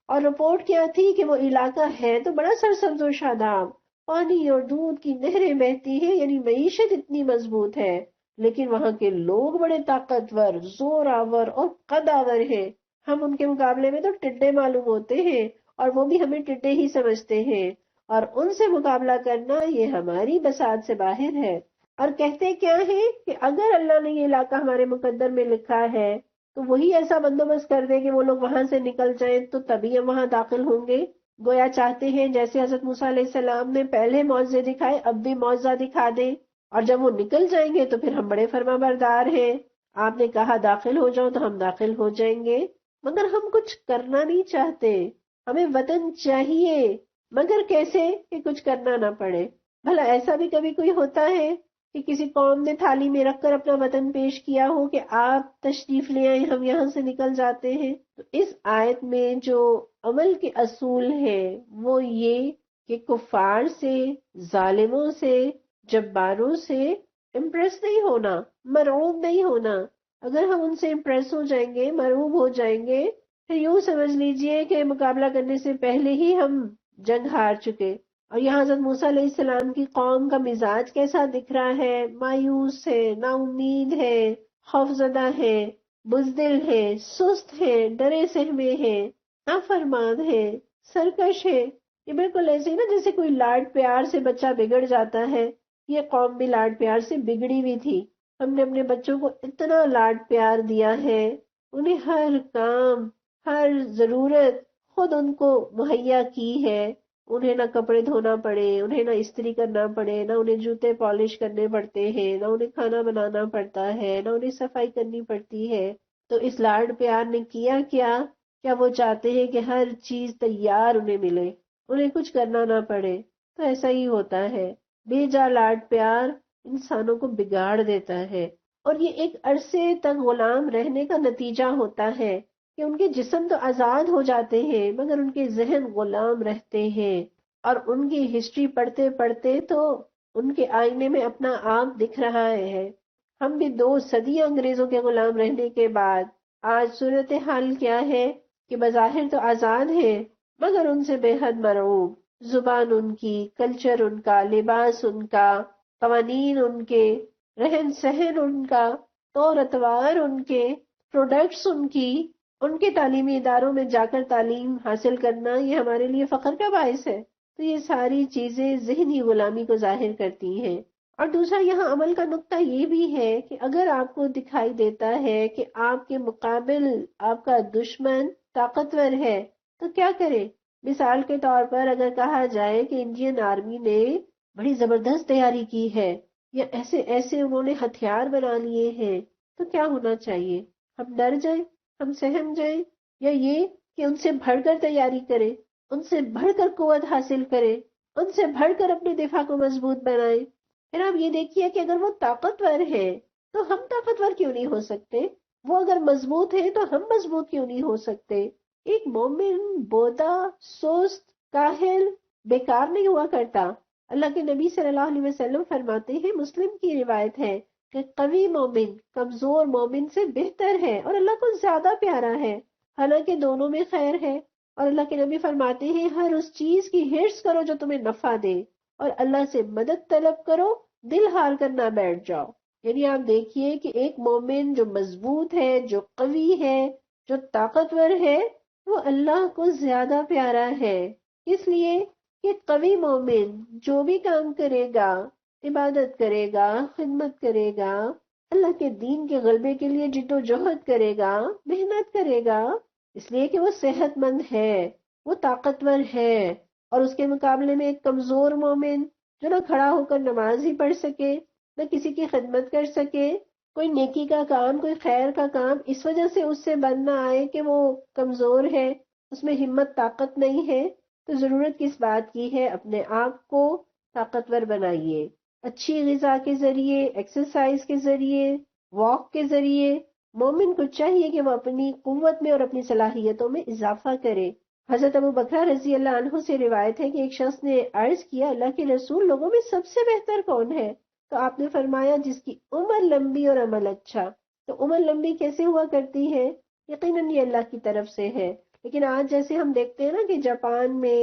اور رپورٹ کیا تھی کہ وہ علاقہ ہے تو بڑا سرسبز و شاداب، پانی اور دودھ کی نہریں بہتی ہیں، یعنی معیشت اتنی مضبوط ہے، لیکن وہاں کے لوگ بڑے طاقتور، زور آور اور قد آور ہیں۔ ہم ان کے مقابلے میں تو ٹڈے معلوم ہوتے ہیں، اور وہ بھی ہمیں ٹڈے ہی سمجھتے ہیں، اور ان سے مقابلہ کرنا یہ ہماری بساط سے باہر ہے۔ اور کہتے کیا ہے کہ اگر اللہ نے یہ علاقہ ہمارے مقدر میں لکھا ہے تو وہی ایسا بندوبست کر دے کہ وہ لوگ وہاں سے نکل جائیں تو تبھی ہم وہاں داخل ہوں گے۔ گویا چاہتے ہیں جیسے حضرت موسیٰ علیہ السلام نے پہلے معجزے دکھائے، اب بھی معجزہ دکھا دیں، اور جب وہ نکل جائیں گے تو پھر ہم بڑے فرما بردار ہیں، آپ نے کہا داخل ہو جاؤ تو ہم داخل ہو جائیں گے۔ مگر ہم کچھ کرنا نہیں چاہتے، ہمیں وطن چاہیے، مگر کیسے کہ کچھ کرنا نہ پڑے۔ بھلا ایسا بھی کبھی کوئی ہوتا ہے کہ کسی قوم نے تھالی میں رکھ کر اپنا وطن پیش کیا ہو کہ آپ تشریف لے آئیں، ہم یہاں سے نکل جاتے ہیں؟ تو اس آیت میں جو عمل کے اصول ہیں وہ یہ کہ کفار سے، ظالموں سے، جباروں سے امپریس نہیں ہونا، مرعوب نہیں ہونا۔ اگر ہم ان سے امپریس ہو جائیں گے، مرعوب ہو جائیں گے، پھر یوں سمجھ لیجئے کہ مقابلہ کرنے سے پہلے ہی ہم جنگ ہار چکے۔ اور یہاں حضرت موسیٰ علیہ السلام کی قوم کا مزاج کیسا دکھ رہا ہے، مایوس ہے، نا امید ہے، خوفزدہ ہے، بزدل ہے، سست ہے، ڈرے سہمے ہیں، نافرمان ہے، سرکش ہے۔ یہ بالکل ایسے ہی نا جیسے کوئی لاڈ پیار سے بچہ بگڑ جاتا ہے، یہ قوم بھی لاڈ پیار سے بگڑی ہوئی تھی۔ ہم نے اپنے بچوں کو اتنا لاڈ پیار دیا ہے، انہیں ہر کام، ہر ضرورت خود ان کو مہیا کی ہے، انہیں نہ کپڑے دھونا پڑے، انہیں نہ استری کرنا پڑے، نہ انہیں جوتے پالش کرنے پڑتے ہیں، نہ انہیں کھانا بنانا پڑتا ہے، نہ انہیں صفائی کرنی پڑتی ہے۔ تو اس لاڈ پیار نے کیا کیا وہ چاہتے ہیں کہ ہر چیز تیار انہیں ملے، انہیں کچھ کرنا نہ پڑے۔ تو ایسا ہی ہوتا ہے، بے جا لاڈ پیار انسانوں کو بگاڑ دیتا ہے۔ اور یہ ایک عرصے تک غلام رہنے کا نتیجہ ہوتا ہے کہ ان کے جسم تو آزاد ہو جاتے ہیں مگر ان کے ذہن غلام رہتے ہیں، اور ان کی ہسٹری پڑھتے پڑھتے تو ان کے آئینے میں اپنا آپ دکھ رہا ہے۔ ہم بھی 2 صدیاں انگریزوں کے غلام رہنے کے بعد آج صورتحال کیا ہے کہ بظاہر تو آزاد ہیں مگر ان سے بے حد مرعوب، زبان ان کی، کلچر ان کا، لباس ان کا، قوانین ان کے، رہن سہن ان کا، طور اتوار ان کے، پروڈکٹس ان کے تعلیمی اداروں میں جا کر تعلیم حاصل کرنا، یہ ہمارے لیے فخر کا باعث ہے۔ تو یہ ساری چیزیں ذہنی غلامی کو ظاہر کرتی ہیں۔ اور دوسرا یہاں عمل کا نقطہ یہ بھی ہے کہ اگر آپ کو دکھائی دیتا ہے کہ آپ کے مقابل آپ کا دشمن طاقتور ہے تو کیا کریں؟ مثال کے طور پر اگر کہا جائے کہ انڈین آرمی نے بڑی زبردست تیاری کی ہے یا ایسے ایسے انہوں نے ہتھیار بنا لیے ہیں، تو کیا ہونا چاہیے؟ ہم ڈر جائیں، ہم سہم جائیں، یا یہ کہ ان سے بڑھ کر تیاری کریں، ان سے بڑھ کر قوت حاصل کریں، ان سے بڑھ کر اپنے دفاع کو مضبوط بنائیں؟ پھر آپ یہ دیکھیے کہ اگر وہ طاقتور ہے تو ہم طاقتور کیوں نہیں ہو سکتے؟ وہ اگر مضبوط ہے تو ہم مضبوط کیوں نہیں ہو سکتے؟ ایک مومن بودا، سست، کاہل، بیکار نہیں ہوا کرتا۔ اللہ کے نبی صلی اللہ علیہ وسلم فرماتے ہیں، مسلم کی روایت ہے کہ قوی مومن کمزور مومن سے بہتر ہے اور اللہ کو زیادہ پیارا ہے، حالانکہ دونوں میں خیر ہے۔ اور اللہ کے نبی فرماتے ہیں، ہر اس چیز کی ہرس کرو جو تمہیں نفع دے، اور اللہ سے مدد طلب کرو، دل ہار کر نہ بیٹھ جاؤ۔ یعنی آپ دیکھیے کہ ایک مومن جو مضبوط ہے، جو قوی ہے، جو طاقتور ہے، وہ اللہ کو زیادہ پیارا ہے۔ اس لیے کہ قوی مومن جو بھی کام کرے گا، عبادت کرے گا، خدمت کرے گا، اللہ کے دین کے غلبے کے لیے جد و جہد کرے گا، محنت کرے گا، اس لیے کہ وہ صحت مند ہے، وہ طاقتور ہے۔ اور اس کے مقابلے میں ایک کمزور مومن جو نہ کھڑا ہو کر نماز ہی پڑھ سکے، نہ کسی کی خدمت کر سکے، کوئی نیکی کا کام، کوئی خیر کا کام اس وجہ سے اس سے بن نہ آئے کہ وہ کمزور ہے، اس میں ہمت طاقت نہیں ہے، تو ضرورت کس بات کی ہے؟ اپنے آپ کو طاقتور بنائیے، اچھی غذا کے ذریعے، ایکسرسائز کے ذریعے، واک کے ذریعے۔ مومن کو چاہیے کہ وہ اپنی قوت میں اور اپنی صلاحیتوں میں اضافہ کرے۔ حضرت ابو بکر رضی اللہ عنہ سے روایت ہے کہ ایک شخص نے عرض کیا، اللہ کے رسول، لوگوں میں سب سے بہتر کون ہے؟ تو آپ نے فرمایا، جس کی عمر لمبی اور عمل اچھا۔ تو عمر لمبی کیسے ہوا کرتی ہے؟ یقیناً یہ اللہ کی طرف سے ہے۔ لیکن آج جیسے ہم دیکھتے ہیں نا کہ جاپان میں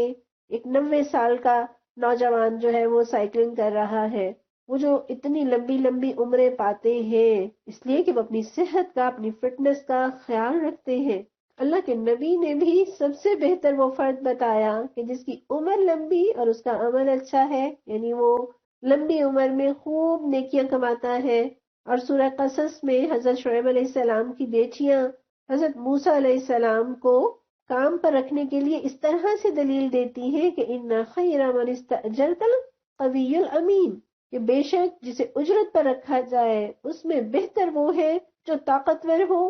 ایک 90 سال کا نوجوان جو ہے وہ سائیکلنگ کر رہا ہے، وہ جو اتنی لمبی لمبی عمریں پاتے ہیں اس لیے کہ وہ اپنی صحت کا، اپنی فٹنس کا خیال رکھتے ہیں۔ اللہ کے نبی نے بھی سب سے بہتر وہ فرد بتایا کہ جس کی عمر لمبی اور اس کا عمل اچھا ہے، یعنی وہ لمبی عمر میں خوب نیکیاں کماتا ہے۔ اور سورہ قصص میں حضرت شعیب علیہ السلام کی بیٹیاں حضرت موسیٰ علیہ السلام کو کام پر رکھنے کے لیے اس طرح سے دلیل دیتی ہیں کہ ان خیر من استاجرت القوی الامین، کہ بے شک جسے اجرت پر رکھا جائے اس میں بہتر وہ ہے جو طاقتور ہو،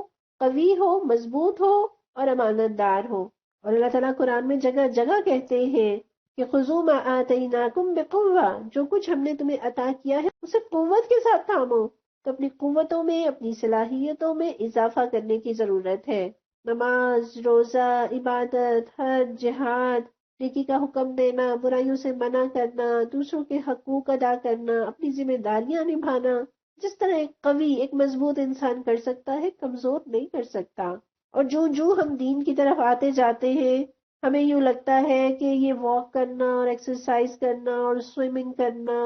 قوی ہو، مضبوط ہو اور امانت دار ہو۔ اور اللہ تعالیٰ قرآن میں جگہ جگہ کہتے ہیں کہ خذوا ما آتیناکم بقوہ، جو کچھ ہم نے تمہیں عطا کیا ہے اسے قوت کے ساتھ تھامو۔ تو اپنی قوتوں میں، اپنی صلاحیتوں میں اضافہ کرنے کی ضرورت ہے۔ نماز، روزہ، عبادت، حج، جہاد، نیکی کا حکم دینا، برائیوں سے منع کرنا، دوسروں کے حقوق ادا کرنا، اپنی ذمہ داریاں نبھانا، جس طرح ایک قوی، ایک مضبوط انسان کر سکتا ہے، کمزور نہیں کر سکتا۔ اور جو ہم دین کی طرف آتے جاتے ہیں، ہمیں یوں لگتا ہے کہ یہ واک کرنا اور ایکسرسائز کرنا اور سوئمنگ کرنا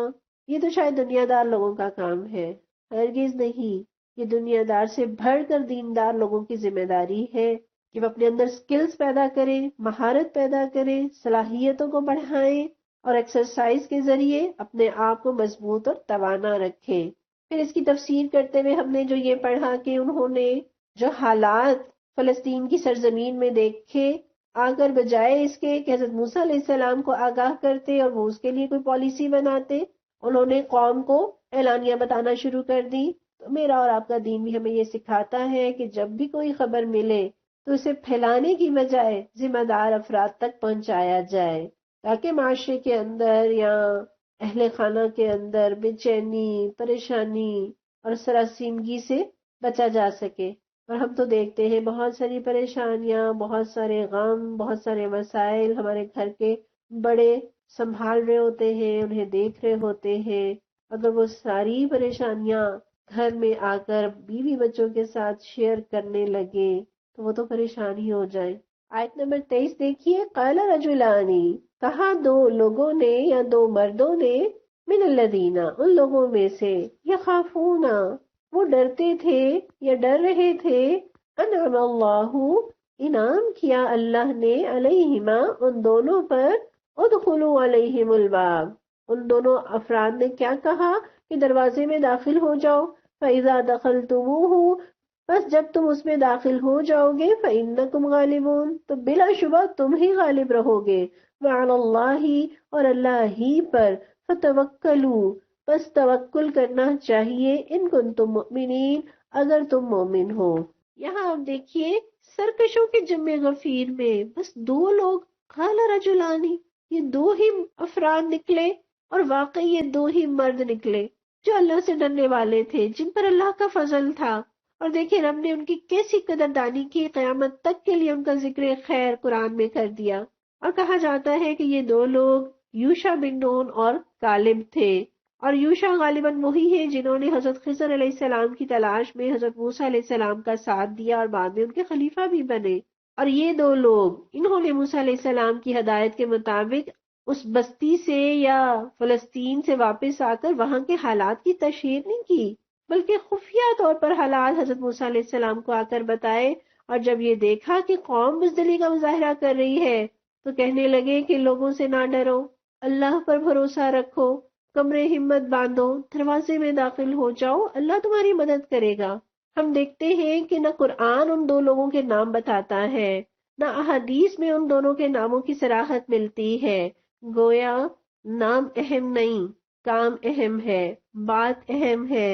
یہ تو شاید دنیا دار لوگوں کا کام ہے۔ ہرگز نہیں، یہ دنیا دار سے بڑھ کر دیندار لوگوں کی ذمہ داری ہے کہ وہ اپنے اندر سکلز پیدا کریں، مہارت پیدا کریں، صلاحیتوں کو بڑھائیں اور ایکسرسائز کے ذریعے اپنے آپ کو مضبوط اور توانا رکھیں۔ پھر اس کی تفسیر کرتے ہوئے ہم نے جو یہ پڑھا کہ انہوں نے جو حالات فلسطین کی سرزمین میں دیکھے، اگر بجائے اس کے کہ حضرت موسیٰ علیہ السلام کو آگاہ کرتے اور وہ اس کے لیے کوئی پالیسی بناتے، انہوں نے قوم کو اعلانیہ بتانا شروع کر دی۔ تو میرا اور آپ کا دین بھی ہمیں یہ سکھاتا ہے کہ جب بھی کوئی خبر ملے تو اسے پھیلانے کی بجائے ذمہ دار افراد تک پہنچایا جائے، تاکہ معاشرے کے اندر یا اہل خانہ کے اندر بے چینی، پریشانی اور سراسیمگی سے بچا جا سکے۔ اور ہم تو دیکھتے ہیں بہت ساری پریشانیاں، بہت سارے غم، بہت سارے مسائل ہمارے گھر کے بڑے سنبھال رہے ہوتے ہیں، انہیں دیکھ رہے ہوتے ہیں۔ اگر وہ ساری پریشانیاں گھر میں آ کر بیوی بچوں کے ساتھ شیئر کرنے لگے تو وہ تو پریشان ہی ہو جائیں۔ آیت نمبر 23 دیکھیے، قال رجلانی، کہا دو لوگوں نے یا دو مردوں نے، من الذین، ان لوگوں میں سے، یخافون، وہ ڈرتے تھے یا ڈر رہے تھے، انعم اللہ، انعام کیا اللہ نے، علیہما، ان دونوں پر، ادخلوا علیہم الباب، ان دونوں افراد نے کیا کہا کہ دروازے میں داخل ہو جاؤ، فَإِذَا دَخَلْتُمُوهُ، بس جب تم اس میں داخل ہو جاؤ گے، فَإِنَّكُمْ غَالِبُونَ، تو بلا شبہ تم ہی غالب رہو گے، وَعَلَى اللَّهِ، اور اللہ ہی پر، فَتَوَكَّلُوا، بس توکل کرنا چاہیے، ان کنتم مؤمنین، اگر تم مومن ہو۔ یہاں آپ دیکھیے سرکشوں کے جمع غفیر میں بس دو لوگ، قال رجلانی، یہ دو ہی افراد نکلے، اور واقعی یہ دو ہی مرد نکلے جو اللہ سے ڈرنے والے تھے، جن پر اللہ کا فضل تھا۔ اور دیکھیں رب نے ان کی کیسی قدردانی کی، قیامت تک کے لیے ان کا ذکر خیر قرآن میں کر دیا۔ اور کہا جاتا ہے کہ یہ دو لوگ یوشع بن نون اور کالب تھے، اور یوشع غالباً وہی ہیں جنہوں نے حضرت خضر علیہ السلام کی تلاش میں حضرت موسیٰ علیہ السلام کا ساتھ دیا اور بعد میں ان کے خلیفہ بھی بنے۔ اور یہ دو لوگ، انہوں نے موسیٰ علیہ السلام کی ہدایت کے مطابق اس بستی سے یا فلسطین سے واپس آ کر وہاں کے حالات کی تشہیر نہیں کی، بلکہ خفیہ طور پر حالات حضرت موسیٰ علیہ السلام کو آ کر بتائے۔ اور جب یہ دیکھا کہ قوم بزدلی کا مظاہرہ کر رہی ہے تو کہنے لگے کہ لوگوں سے نہ ڈرو، اللہ پر بھروسہ رکھو، کمرے ہمت باندھو، دروازے میں داخل ہو جاؤ، اللہ تمہاری مدد کرے گا۔ ہم دیکھتے ہیں کہ نہ قرآن ان دو لوگوں کے نام بتاتا ہے، نہ احادیث میں ان دونوں کے ناموں کی صراحت ملتی ہے۔ گویا نام اہم نہیں، کام اہم ہے، بات اہم ہے،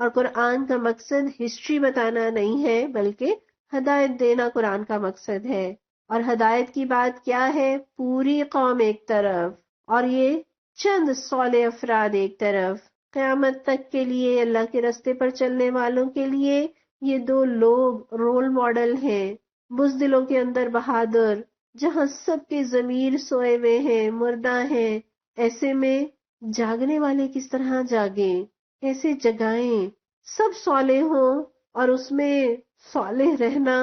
اور قرآن کا مقصد ہسٹری بتانا نہیں ہے بلکہ ہدایت دینا قرآن کا مقصد ہے۔ اور ہدایت کی بات کیا ہے؟ پوری قوم ایک طرف اور یہ چند صالح افراد ایک طرف، قیامت تک کے لیے اللہ کے راستے پر چلنے والوں کے لیے یہ دو لوگ رول ماڈل ہیں۔ بزدلوں کے اندر بہادر، جہاں سب کے ضمیر سوئے ہوئے ہیں، مردہ ہیں، ایسے میں جاگنے والے کس طرح جاگیں، ایسے جگائیں، سب صالح ہوں اور اس میں صالح رہنا،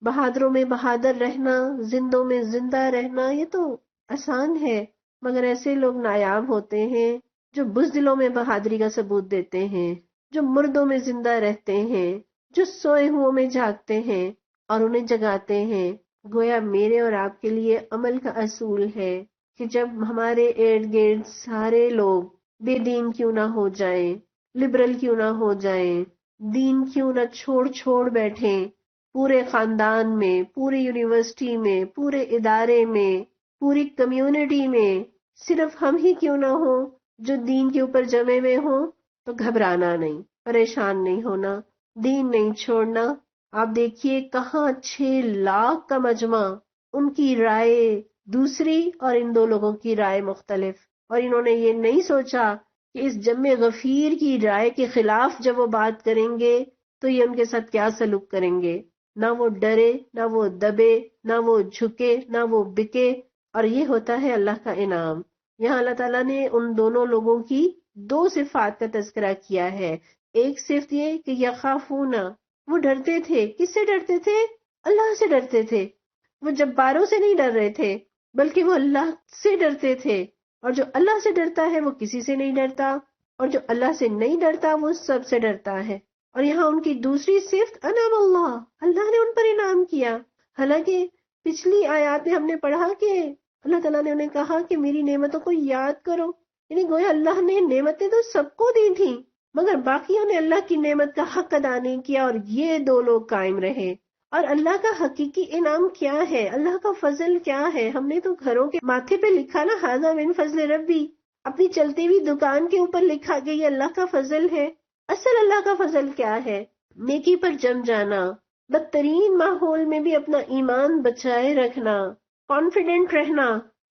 بہادروں میں بہادر رہنا، زندوں میں زندہ رہنا، یہ تو آسان ہے، مگر ایسے لوگ نایاب ہوتے ہیں جو بزدلوں میں بہادری کا ثبوت دیتے ہیں، جو مردوں میں زندہ رہتے ہیں، جو سوئے ہوں میں جاگتے ہیں اور انہیں جگاتے ہیں۔ گویا میرے اور آپ کے لیے عمل کا اصول ہے کہ جب ہمارے ارد گرد سارے لوگ بے دین کیوں نہ ہو جائیں، لبرل کیوں نہ ہو جائیں، دین کیوں نہ چھوڑ بیٹھیں، پورے خاندان میں، پوری یونیورسٹی میں، پورے ادارے میں، پوری کمیونٹی میں صرف ہم ہی کیوں نہ ہوں جو دین کے اوپر جمے ہوئے ہوں، تو گھبرانا نہیں، پریشان نہیں ہونا، دین نہیں چھوڑنا۔ آپ دیکھیے کہاں 6 لاکھ کا مجمع، ان کی رائے دوسری اور ان دو لوگوں کی رائے مختلف، اور انہوں نے یہ نہیں سوچا کہ اس جمع غفیر کی رائے کے خلاف جب وہ بات کریں گے تو یہ ان کے ساتھ کیا سلوک کریں گے۔ نہ وہ ڈرے، نہ وہ دبے، نہ وہ جھکے، نہ وہ بکے، اور یہ ہوتا ہے اللہ کا انعام۔ یہاں اللہ تعالیٰ نے ان دونوں لوگوں کی 2 صفات کا تذکرہ کیا ہے۔ ایک صفت یہ کہ یخافون، وہ ڈرتے تھے، کس سے ڈرتے تھے؟ اللہ سے ڈرتے تھے۔ وہ جباروں سے نہیں ڈر رہے تھے بلکہ وہ اللہ سے ڈرتے تھے، اور جو اللہ سے ڈرتا ہے وہ کسی سے نہیں ڈرتا، اور جو اللہ سے نہیں ڈرتا وہ سب سے ڈرتا ہے۔ اور یہاں ان کی دوسری صفت انعم اللہ، اللہ نے ان پر انعام کیا۔ حالانکہ پچھلی آیات میں ہم نے پڑھا کہ اللہ تعالیٰ نے انہیں کہا کہ میری نعمتوں کو یاد کرو، یعنی گویا اللہ نے نعمتیں تو سب کو دی تھیں مگر باقیوں نے اللہ کی نعمت کا حق ادا نہیں کیا، اور یہ دو لوگ قائم رہے۔ اور اللہ کا حقیقی انعام کیا ہے، اللہ کا فضل کیا ہے؟ ہم نے تو گھروں کے ماتھے پہ لکھا نا ھذا من فضل ربی، اپنی چلتی ہوئی دکان کے اوپر لکھا کہ یہ اللہ کا فضل ہے۔ اصل اللہ کا فضل کیا ہے؟ نیکی پر جم جانا، بدترین ماحول میں بھی اپنا ایمان بچائے رکھنا، کانفیڈنٹ رہنا،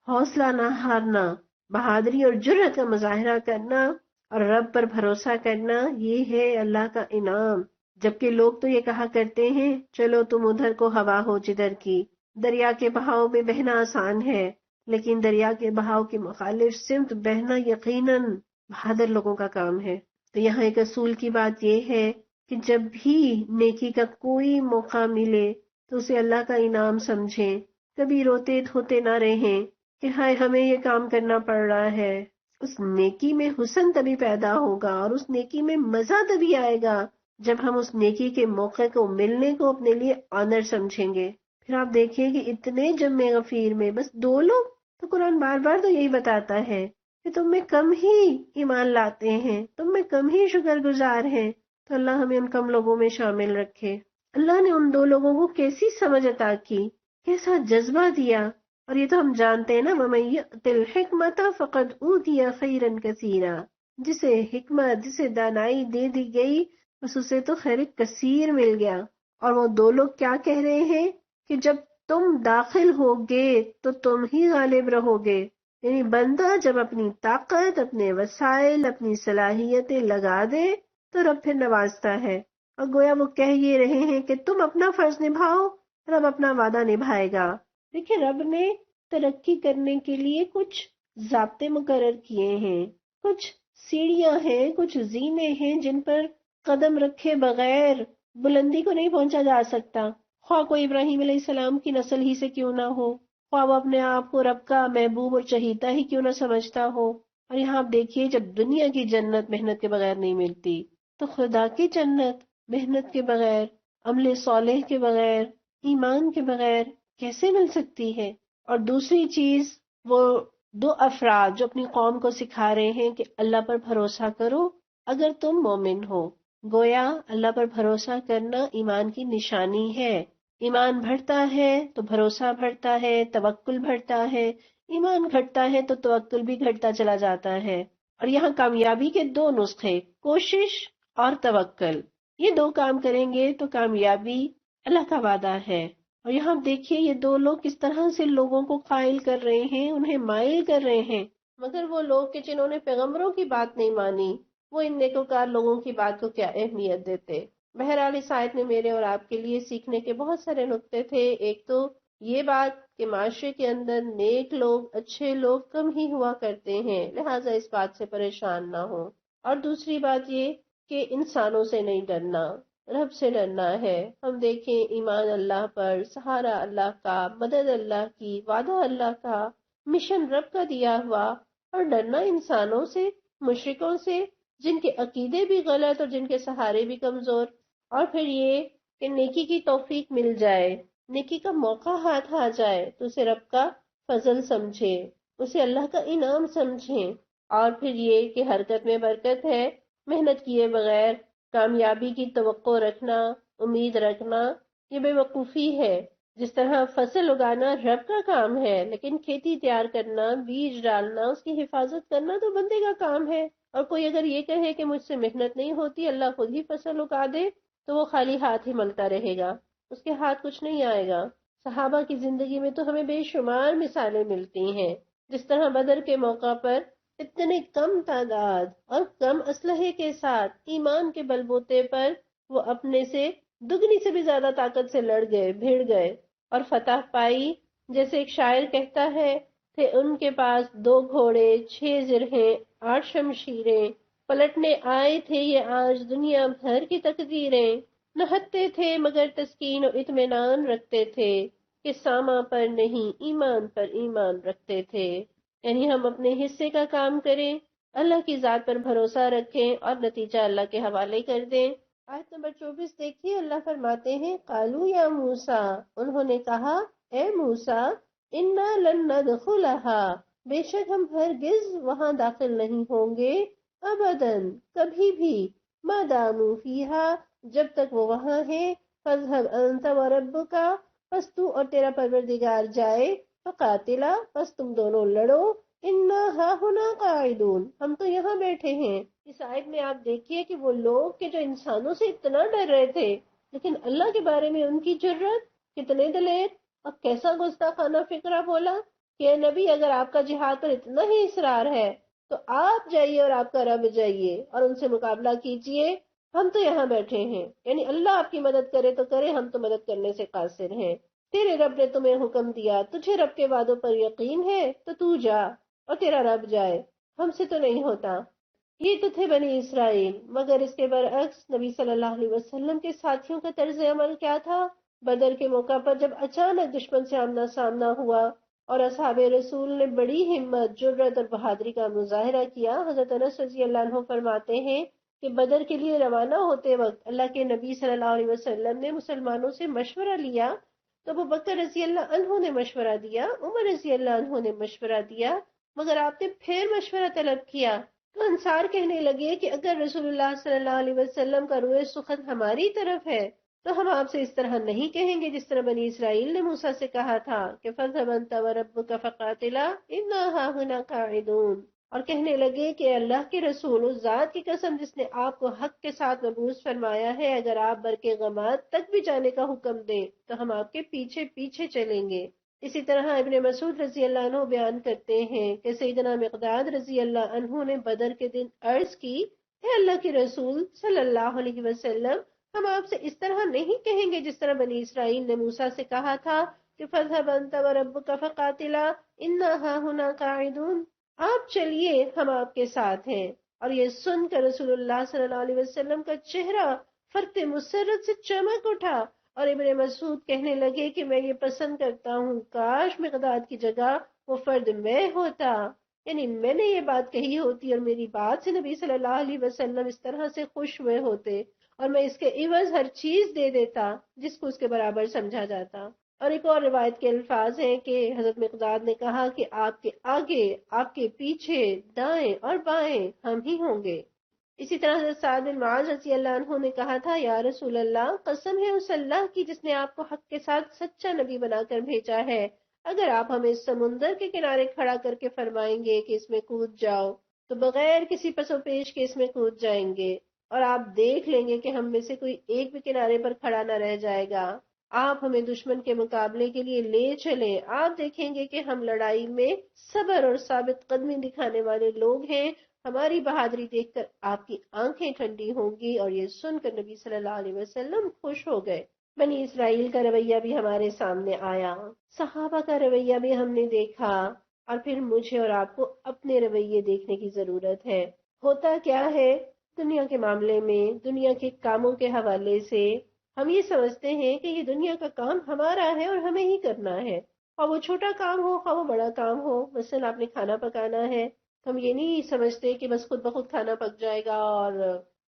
حوصلہ نہ ہارنا، بہادری اور جرأت کا مظاہرہ کرنا، اور رب پر بھروسہ کرنا یہ ہے اللہ کا انعام۔ جبکہ لوگ تو یہ کہا کرتے ہیں چلو تم ادھر کو ہوا ہو جدھر کی، دریا کے بہاؤ میں بہنا آسان ہے، لیکن دریا کے بہاؤ کے مخالف سمت بہنا یقیناً بہادر لوگوں کا کام ہے۔ تو یہاں ایک اصول کی بات یہ ہے کہ جب بھی نیکی کا کوئی موقع ملے تو اسے اللہ کا انعام سمجھیں، کبھی روتے دھوتے نہ رہیں کہ ہائے ہمیں یہ کام کرنا پڑ رہا ہے۔ اس نیکی میں حسن تبھی پیدا ہوگا اور اس نیکی میں مزہ تبھی آئے گا جب ہم اس نیکی کے موقع کو ملنے کو اپنے لیے آنر سمجھیں گے۔ پھر آپ دیکھیں کہ اتنے جمع غفیر میں بس 2 لوگ، تو قرآن بار بار تو یہی بتاتا ہے کہ تم میں کم ہی ایمان لاتے ہیں، تم میں کم ہی شکر گزار ہیں، تو اللہ ہمیں ان کم لوگوں میں شامل رکھے۔ اللہ نے ان 2 لوگوں کو کیسی سمجھ عطا کی، کیسا جذبہ دیا، اور یہ تو ہم جانتے ہیں نا وَمَن يُؤْتِ الْحِكْمَةَ فَقَدْ أُوتِيَ خَيْرًا كَثِيرًا، جسے حکمت، جسے دانائی دے دی گئی بس اسے تو خیر کثیر مل گیا۔ اور وہ 2 لوگ کیا کہہ رہے ہیں کہ جب تم داخل ہوگے تو تم ہی غالب رہو گے، یعنی بندہ جب اپنی طاقت، اپنے وسائل، اپنی صلاحیتیں لگا دے تو رب پھر نوازتا ہے۔ اور گویا وہ کہہ یہ رہے ہیں کہ تم اپنا فرض نبھاؤ، رب اپنا وعدہ نبھائے گا۔ دیکھیں رب نے ترقی کرنے کے لیے کچھ ضابطے مقرر کیے ہیں، کچھ سیڑھیاں ہیں، کچھ زینے ہیں جن پر قدم رکھے بغیر بلندی کو نہیں پہنچا جا سکتا، خواہ کوئی ابراہیم علیہ السلام کی نسل ہی سے کیوں نہ ہو، خواہ وہ اپنے آپ کو رب کا محبوب اور چہیتا ہی کیوں نہ سمجھتا ہو۔ اور یہاں آپ دیکھیے جب دنیا کی جنت محنت کے بغیر نہیں ملتی تو خدا کی جنت محنت کے بغیر، عمل صالح کے بغیر، ایمان کے بغیر کیسے مل سکتی ہے؟ اور دوسری چیز، وہ 2 افراد جو اپنی قوم کو سکھا رہے ہیں کہ اللہ پر بھروسہ کرو اگر تم مومن ہو۔ گویا اللہ پر بھروسہ کرنا ایمان کی نشانی ہے۔ ایمان بڑھتا ہے تو بھروسہ بڑھتا ہے، توکل بڑھتا ہے، ایمان گھٹتا ہے تو توکل بھی گھٹتا چلا جاتا ہے۔ اور یہاں کامیابی کے 2 نسخے، کوشش اور توکل، یہ 2 کام کریں گے تو کامیابی اللہ کا وعدہ ہے۔ اور یہاں دیکھیے یہ 2 لوگ کس طرح سے لوگوں کو قائل کر رہے ہیں، انہیں مائل کر رہے ہیں، مگر وہ لوگ کہ جنہوں نے پیغمبروں کی بات نہیں مانی وہ ان نیکوکار لوگوں کی بات کو کیا اہمیت دیتے۔ بہرحال اس آیت میں میرے اور آپ کے لیے سیکھنے کے بہت سارے نقطے تھے۔ ایک تو یہ بات کہ معاشرے کے اندر نیک لوگ، اچھے لوگ کم ہی ہوا کرتے ہیں، لہٰذا اس بات سے پریشان نہ ہو۔ اور دوسری بات یہ کہ انسانوں سے نہیں ڈرنا، رب سے ڈرنا ہے۔ ہم دیکھیں ایمان اللہ پر، سہارا اللہ کا، مدد اللہ کی، وعدہ اللہ کا، مشن رب کا دیا ہوا، اور ڈرنا انسانوں سے، مشرکوں سے جن کے عقیدے بھی غلط اور جن کے سہارے بھی کمزور۔ اور پھر یہ کہ نیکی کی توفیق مل جائے، نیکی کا موقع ہاتھ آ جائے تو اسے رب کا فضل سمجھے، اسے اللہ کا انعام سمجھیں۔ اور پھر یہ کہ حرکت میں برکت ہے، محنت کیے بغیر کامیابی کی توقع رکھنا، امید رکھنا، یہ بے وقوفی ہے۔ جس طرح فصل اگانا رب کا کام ہے، لیکن کھیتی تیار کرنا، بیج ڈالنا، اس کی حفاظت کرنا تو بندے کا کام ہے۔ اور کوئی اگر یہ کہے کہ مجھ سے محنت نہیں ہوتی، اللہ خود ہی فصل اگا دے، تو وہ خالی ہاتھ ہی ملتا رہے گا، اس کے ہاتھ کچھ نہیں آئے گا۔ صحابہ کی زندگی میں تو ہمیں بے شمار مثالیں ملتی ہیں، جس طرح بدر کے موقع پر اتنے کم تعداد اور کم اسلحے کے ساتھ ایمان کے بلبوتے پر وہ اپنے سے دگنی سے بھی زیادہ طاقت سے لڑ گئے، بھیڑ گئے اور فتح پائی۔ جیسے ایک شاعر کہتا ہے کہ ان کے پاس 2 گھوڑے، 6 زرہیں، 8 شمشیریں، پلٹنے آئے تھے یہ آج دنیا بھر کی تقدیریں، نہتے تھے مگر تسکین و اطمینان رکھتے تھے، کہ ساما پر نہیں ایمان پر ایمان رکھتے تھے۔ یعنی ہم اپنے حصے کا کام کریں، اللہ کی ذات پر بھروسہ رکھیں اور نتیجہ اللہ کے حوالے کر دیں۔ آیت نمبر 24 دیکھیے، اللہ فرماتے ہیں قالوا یا موسیٰ، انہوں نے کہا اے موسیٰ، انا لن ندخلها، بے شک ہم ہرگز وہاں داخل نہیں ہوں گے، ابداً کبھی بھی، ما داموا فیہا، جب تک وہ وہاں ہیں، فاذهب انت وربک، پس تو اور تیرا پروردگار جائے، فقاتلا، پس تم دونوں لڑو، انا ہاہنا قاعدون، ہم تو یہاں بیٹھے ہیں۔ اس آیت میں آپ دیکھیے کہ وہ لوگ کہ جو انسانوں سے اتنا ڈر رہے تھے، لیکن اللہ کے بارے میں ان کی جرات کتنے دلیر اور کیسا گستاخانہ فکرہ بولا کہ اے نبی، اگر آپ کا جہاد پر اتنا ہی اصرار ہے تو آپ جائیے اور آپ کا رب جائیے اور ان سے مقابلہ کیجئے، ہم تو یہاں بیٹھے ہیں، یعنی اللہ آپ کی مدد کرے تو کرے، ہم تو مدد کرنے سے قاصر ہیں۔ تیرے رب نے تمہیں حکم دیا، تجھے رب کے وعدوں پر یقین ہے تو جا اور تیرا رب جائے، ہم سے تو نہیں ہوتا۔ یہ تو تھے بنی اسرائیل، مگر اس کے برعکس نبی صلی اللہ علیہ وسلم کے ساتھیوں کا طرز عمل کیا تھا؟ بدر کے موقع پر جب اچانک دشمن سے آمنا سامنا ہوا اور اصحاب رسول نے بڑی ہمت، جرأت اور بہادری کا مظاہرہ کیا، حضرت انس رضی اللہ عنہ فرماتے ہیں کہ بدر کے لیے روانہ ہوتے وقت اللہ کے نبی صلی اللہ علیہ وسلم نے مسلمانوں سے مشورہ لیا، تو ابو بکر رضی اللہ عنہ نے مشورہ دیا، عمر رضی اللہ عنہ نے مشورہ دیا، مگر آپ نے پھر مشورہ طلب کیا۔ تو انصار کہنے لگے کہ اگر رسول اللہ صلی اللہ علیہ وسلم کا روئے سخن ہماری طرف ہے تو ہم آپ سے اس طرح نہیں کہیں گے جس طرح بنی اسرائیل نے موسیٰ سے کہا تھا کہ فَاذْهَبْ أَنْتَ وَرَبُّكَ فَقَاتِلَا إِنَّا هَاهُنَا قَاعِدُونَ، اور کہنے لگے کہ اللہ کے رسول، اس ذات کی قسم جس نے آپ کو حق کے ساتھ مبعوث فرمایا ہے، اگر آپ برق غماد تک بھی جانے کا حکم دیں تو ہم آپ کے پیچھے پیچھے چلیں گے۔ اسی طرح ابن مسعود رضی اللہ عنہ بیان کرتے ہیں کہ سیدنا مقداد رضی اللہ عنہ نے بدر کے دن عرض کی، اے اللہ کے رسول صلی اللہ علیہ وسلم، ہم آپ سے اس طرح نہیں کہیں گے جس طرح بنی اسرائیل نے موسیٰ سے کہا تھا کہ فَاذْهَبْ أَنْتَ وَرَبُّكَ فَقَاتِلَا إِنَّا هَاهُنَا قَاعِدُونَ، آپ چلیے ہم آپ کے ساتھ ہیں۔ اور یہ سن کر رسول اللہ صلی اللہ علیہ وسلم کا چہرہ فرط مسرت سے چمک اٹھا اور ابن مسعود کہنے لگے کہ میں یہ پسند کرتا ہوں کاش مقداد کی جگہ وہ فرد میں ہوتا، یعنی میں نے یہ بات کہی ہوتی اور میری بات سے نبی صلی اللہ علیہ وسلم اس طرح سے خوش ہوئے ہوتے اور میں اس کے عوض ہر چیز دے دیتا جس کو اس کے برابر سمجھا جاتا۔ اور ایک اور روایت کے الفاظ ہیں کہ حضرت مقداد نے کہا کہ آپ کے آگے، آپ کے پیچھے، دائیں اور بائیں ہم ہی ہوں گے۔ اسی طرح حضرت سعد بن معاذ رضی اللہ عنہ نے کہا تھا، یا رسول اللہ، قسم ہے اس اللہ کی جس نے آپ کو حق کے ساتھ سچا نبی بنا کر بھیجا ہے، اگر آپ ہمیں اس سمندر کے کنارے کھڑا کر کے فرمائیں گے کہ اس میں کود جاؤ تو بغیر کسی پس و پیش کے اس میں کود جائیں گے، اور آپ دیکھ لیں گے کہ ہم میں سے کوئی ایک بھی کنارے پر کھڑا نہ رہ جائے گا۔ آپ ہمیں دشمن کے مقابلے کے لیے لے چلیں، آپ دیکھیں گے کہ ہم لڑائی میں صبر اور ثابت قدمی دکھانے والے لوگ ہیں، ہماری بہادری دیکھ کر آپ کی آنکھیں ٹھنڈی ہوں گی۔ اور یہ سن کر نبی صلی اللہ علیہ وسلم خوش ہو گئے۔ بنی اسرائیل کا رویہ بھی ہمارے سامنے آیا، صحابہ کا رویہ بھی ہم نے دیکھا، اور پھر مجھے اور آپ کو اپنے رویے دیکھنے کی ضرورت ہے۔ ہوتا کیا ہے دنیا کے معاملے میں، دنیا کے کاموں کے حوالے سے ہم یہ سمجھتے ہیں کہ یہ دنیا کا کام ہمارا ہے اور ہمیں ہی کرنا ہے، اور وہ چھوٹا کام ہو خواہ وہ بڑا کام ہو۔ مثلا آپ نے کھانا پکانا ہے، ہم یہ نہیں سمجھتے کہ بس خود بخود کھانا پک جائے گا اور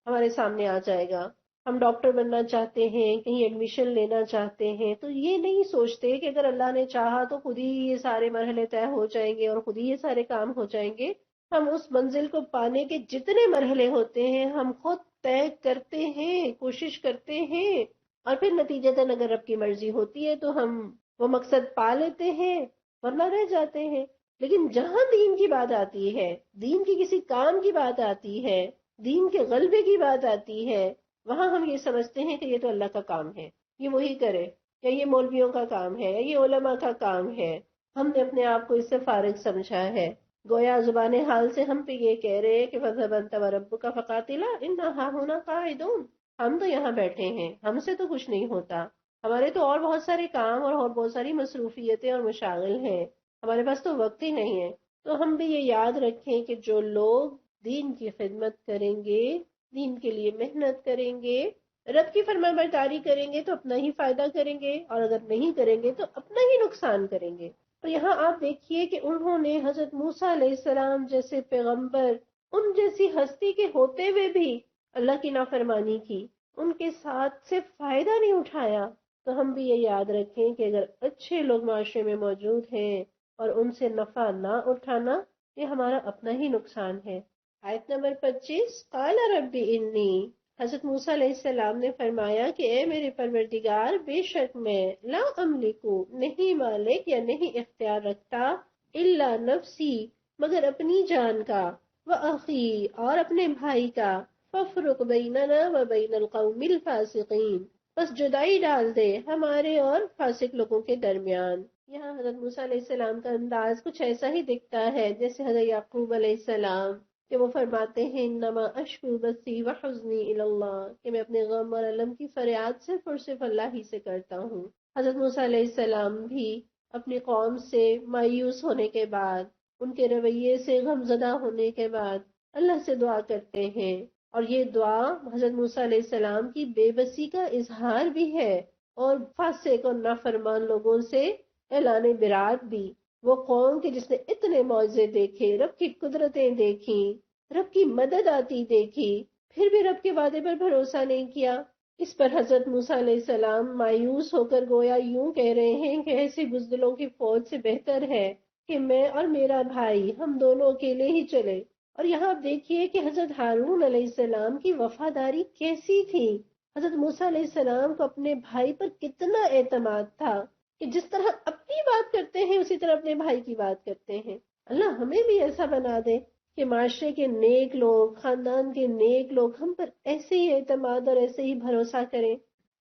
ہمارے سامنے آ جائے گا۔ ہم ڈاکٹر بننا چاہتے ہیں، کہیں ایڈمیشن لینا چاہتے ہیں، تو یہ نہیں سوچتے کہ اگر اللہ نے چاہا تو خود ہی یہ سارے مرحلے طے ہو جائیں گے اور خود ہی یہ سارے کام ہو جائیں گے۔ ہم اس منزل کو پانے کے جتنے مرحلے ہوتے ہیں ہم خود طے کرتے ہیں، کوشش کرتے ہیں، اور پھر نتیجتاً اگر رب کی مرضی ہوتی ہے تو ہم وہ مقصد پا لیتے ہیں ورنہ رہ جاتے ہیں۔ لیکن جہاں دین کی بات آتی ہے، دین کی کسی کام کی بات آتی ہے، دین کے غلبے کی بات آتی ہے، وہاں ہم یہ سمجھتے ہیں کہ یہ تو اللہ کا کام ہے، یہ وہی کرے، یا یہ مولویوں کا کام ہے، یا یہ علماء کا کام ہے۔ ہم نے اپنے آپ کو اس سے فارغ سمجھا ہے، گویا زبان حال سے ہم پہ یہ کہہ رہے کہ فَاذْهَبْ أَنْتَ وَرَبُّكَ فَقَاتِلَا إِنَّا هَاهُنَا قَاعِدُونَ، ہم تو یہاں بیٹھے ہیں، ہم سے تو کچھ نہیں ہوتا، ہمارے تو اور بہت سارے کام اور بہت ساری مصروفیتیں اور مشاغل ہیں، ہمارے پاس تو وقت ہی نہیں ہے۔ تو ہم بھی یہ یاد رکھیں کہ جو لوگ دین کی خدمت کریں گے، دین کے لیے محنت کریں گے، رب کی فرما برداری کریں گے تو اپنا ہی فائدہ کریں گے، اور اگر نہیں کریں گے تو اپنا ہی نقصان کریں گے۔ تو یہاں آپ دیکھیے کہ انہوں نے حضرت موسیٰ علیہ السلام جیسے پیغمبر، ان جیسی ہستی کے ہوتے ہوئے بھی اللہ کی نافرمانی کی، ان کے ساتھ سے فائدہ نہیں اٹھایا۔ تو ہم بھی یہ یاد رکھیں کہ اگر اچھے لوگ معاشرے میں موجود ہیں اور ان سے نفع نہ اٹھانا، یہ ہمارا اپنا ہی نقصان ہے۔ آیت نمبر 25، قال رب انی، حضرت موسیٰ علیہ السلام نے فرمایا کہ اے میرے پروردگار، بے شک میں لا املکو، نہیں مالک یا نہیں اختیار رکھتا، الا نفسی، مگر اپنی جان کا، واخی، اور اپنے بھائی کا، فافرق بیننا و بین القوم الفاسقین، بس جدائی ڈال دے ہمارے اور فاسق لوگوں کے درمیان۔ یہاں حضرت موسیٰ علیہ السلام کا انداز کچھ ایسا ہی دکھتا ہے جیسے حضرت یعقوب علیہ السلام، کہ وہ فرماتے ہیں انما اشکو بثی وحزنی الی اللہ، کہ میں اپنے غم اور الم کی فریاد صرف اللہ ہی سے کرتا ہوں۔ حضرت موسیٰ علیہ السلام بھی اپنی قوم سے مایوس ہونے کے بعد، ان کے رویے سے غمزدہ ہونے کے بعد اللہ سے دعا کرتے ہیں، اور یہ دعا حضرت موسیٰ علیہ السلام کی بے بسی کا اظہار بھی ہے، اور فاسق اور نافرمان لوگوں سے اعلان برات بھی۔ وہ قوم کہ جس نے اتنے معجزے دیکھے، رب کی قدرتیں دیکھی، رب کی مدد آتی دیکھی، پھر بھی رب کے وعدے پر بھروسہ نہیں کیا۔ اس پر حضرت موسیٰ علیہ السلام مایوس ہو کر گویا یوں کہہ رہے ہیں کہ ایسے بزدلوں کی فوج سے بہتر ہے کہ میں اور میرا بھائی ہم دونوں اکیلے ہی چلے۔ اور یہاں آپ دیکھیے کہ حضرت ہارون علیہ السلام کی وفاداری کیسی تھی۔ حضرت موسیٰ علیہ السلام کو اپنے بھائی پر کتنا اعتماد تھا کہ جس طرح اپنی بات کرتے ہیں اسی طرح اپنے بھائی کی بات کرتے ہیں۔ اللہ ہمیں بھی ایسا بنا دے کہ معاشرے کے نیک لوگ، خاندان کے نیک لوگ ہم پر ایسے ہی اعتماد اور ایسے ہی بھروسہ کریں۔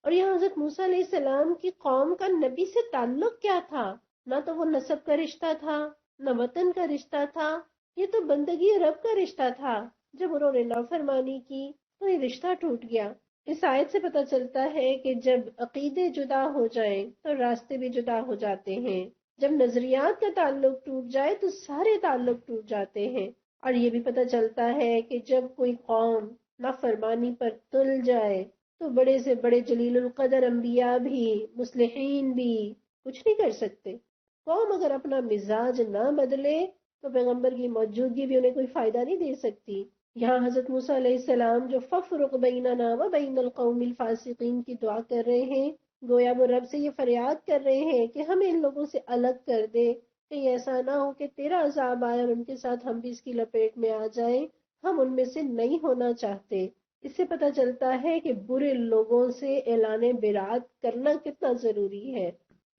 اور یہاں حضرت موسیٰ علیہ السلام کی قوم کا نبی سے تعلق کیا تھا؟ نہ تو وہ نسب کا رشتہ تھا، نہ وطن کا رشتہ تھا، یہ تو بندگی رب کا رشتہ تھا۔ جب انہوں نے نافرمانی کی تو یہ رشتہ ٹوٹ گیا۔ اس آیت سے پتہ چلتا ہے کہ جب عقیدے جدا ہو جائیں تو راستے بھی جدا ہو جاتے ہیں، جب نظریات کا تعلق ٹوٹ جائے تو سارے تعلق ٹوٹ جاتے ہیں۔ اور یہ بھی پتہ چلتا ہے کہ جب کوئی قوم نافرمانی پر تل جائے تو بڑے سے بڑے جلیل القدر انبیاء بھی، مصلحین بھی کچھ نہیں کر سکتے۔ قوم اگر اپنا مزاج نہ بدلے تو پیغمبر کی موجودگی بھی انہیں کوئی فائدہ نہیں دے سکتی۔ یہاں حضرت موسیٰ علیہ السلام جو فَفْرُقْ بَيْنَنَا وَبَيْنَ الْقَوْمِ الْفَاسِقِينَ کی دعا کر رہے ہیں، گویا وہ رب سے یہ فریاد کر رہے ہیں کہ ہمیں ان لوگوں سے الگ کر دے، کہیں ایسا نہ ہو کہ تیرا عذاب آئے اور ان کے ساتھ ہم بھی اس کی لپیٹ میں آ جائیں۔ ہم ان میں سے نہیں ہونا چاہتے۔ اس سے پتہ چلتا ہے کہ برے لوگوں سے اعلان برات کرنا کتنا ضروری ہے۔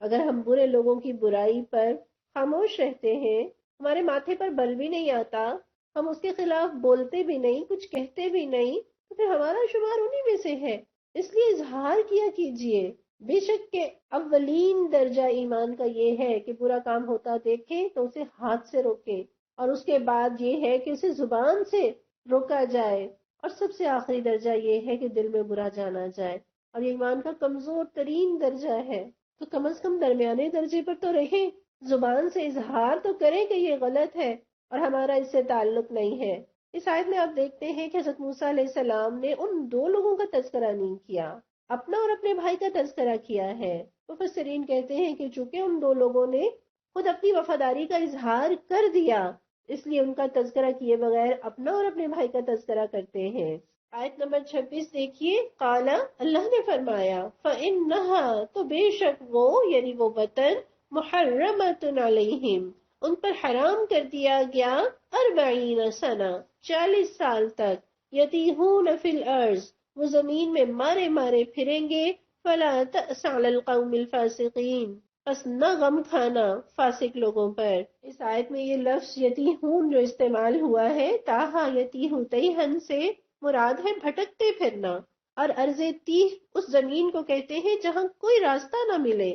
اگر ہم برے لوگوں کی برائی پر خاموش رہتے ہیں، ہمارے ماتھے پر بل بھی نہیں آتا، ہم اس کے خلاف بولتے بھی نہیں، کچھ کہتے بھی نہیں، تو پھر ہمارا شمار انہی میں سے ہے۔ اس لیے اظہار کیا کیجئے۔ بے شک کہ اولین درجہ ایمان کا یہ ہے کہ برا کام ہوتا دیکھے تو اسے ہاتھ سے روکے، اور اس کے بعد یہ ہے کہ اسے زبان سے روکا جائے، اور سب سے آخری درجہ یہ ہے کہ دل میں برا جانا جائے، اور یہ ایمان کا کمزور ترین درجہ ہے۔ تو کم از کم درمیانے درجے پر تو رہیں، زبان سے اظہار تو کریں کہ یہ غلط ہے اور ہمارا اس سے تعلق نہیں ہے۔ اس آیت میں آپ دیکھتے ہیں کہ حضرت موسیٰ علیہ السلام نے ان دو لوگوں کا تذکرہ نہیں کیا، اپنا اور اپنے بھائی کا تذکرہ کیا ہے۔ مفسرین کہتے ہیں کہ چونکہ ان دو لوگوں نے خود اپنی وفاداری کا اظہار کر دیا، اس لیے ان کا تذکرہ کیے بغیر اپنا اور اپنے بھائی کا تذکرہ کرتے ہیں۔ آیت نمبر 26 دیکھیے، قال اللہ نے فرمایا فَإِنَّهَا تو بے شک وہ یعنی وہ وطن محرمۃ علیہم ان پر حرام کر دیا گیا 40 سنہ 40 سال تک، یتیہون فی الارض وہ زمین میں مارے مارے پھریں گے، فلا تأس علی القوم الفاسقین بس نہ غم کھانا فاسق لوگوں پر۔ اس آیت میں یہ لفظ یتیہون جو استعمال ہوا ہے، تاہا یتیہو تیہن سے مراد ہے بھٹکتے پھرنا، اور ارض تیہ اس زمین کو کہتے ہیں جہاں کوئی راستہ نہ ملے۔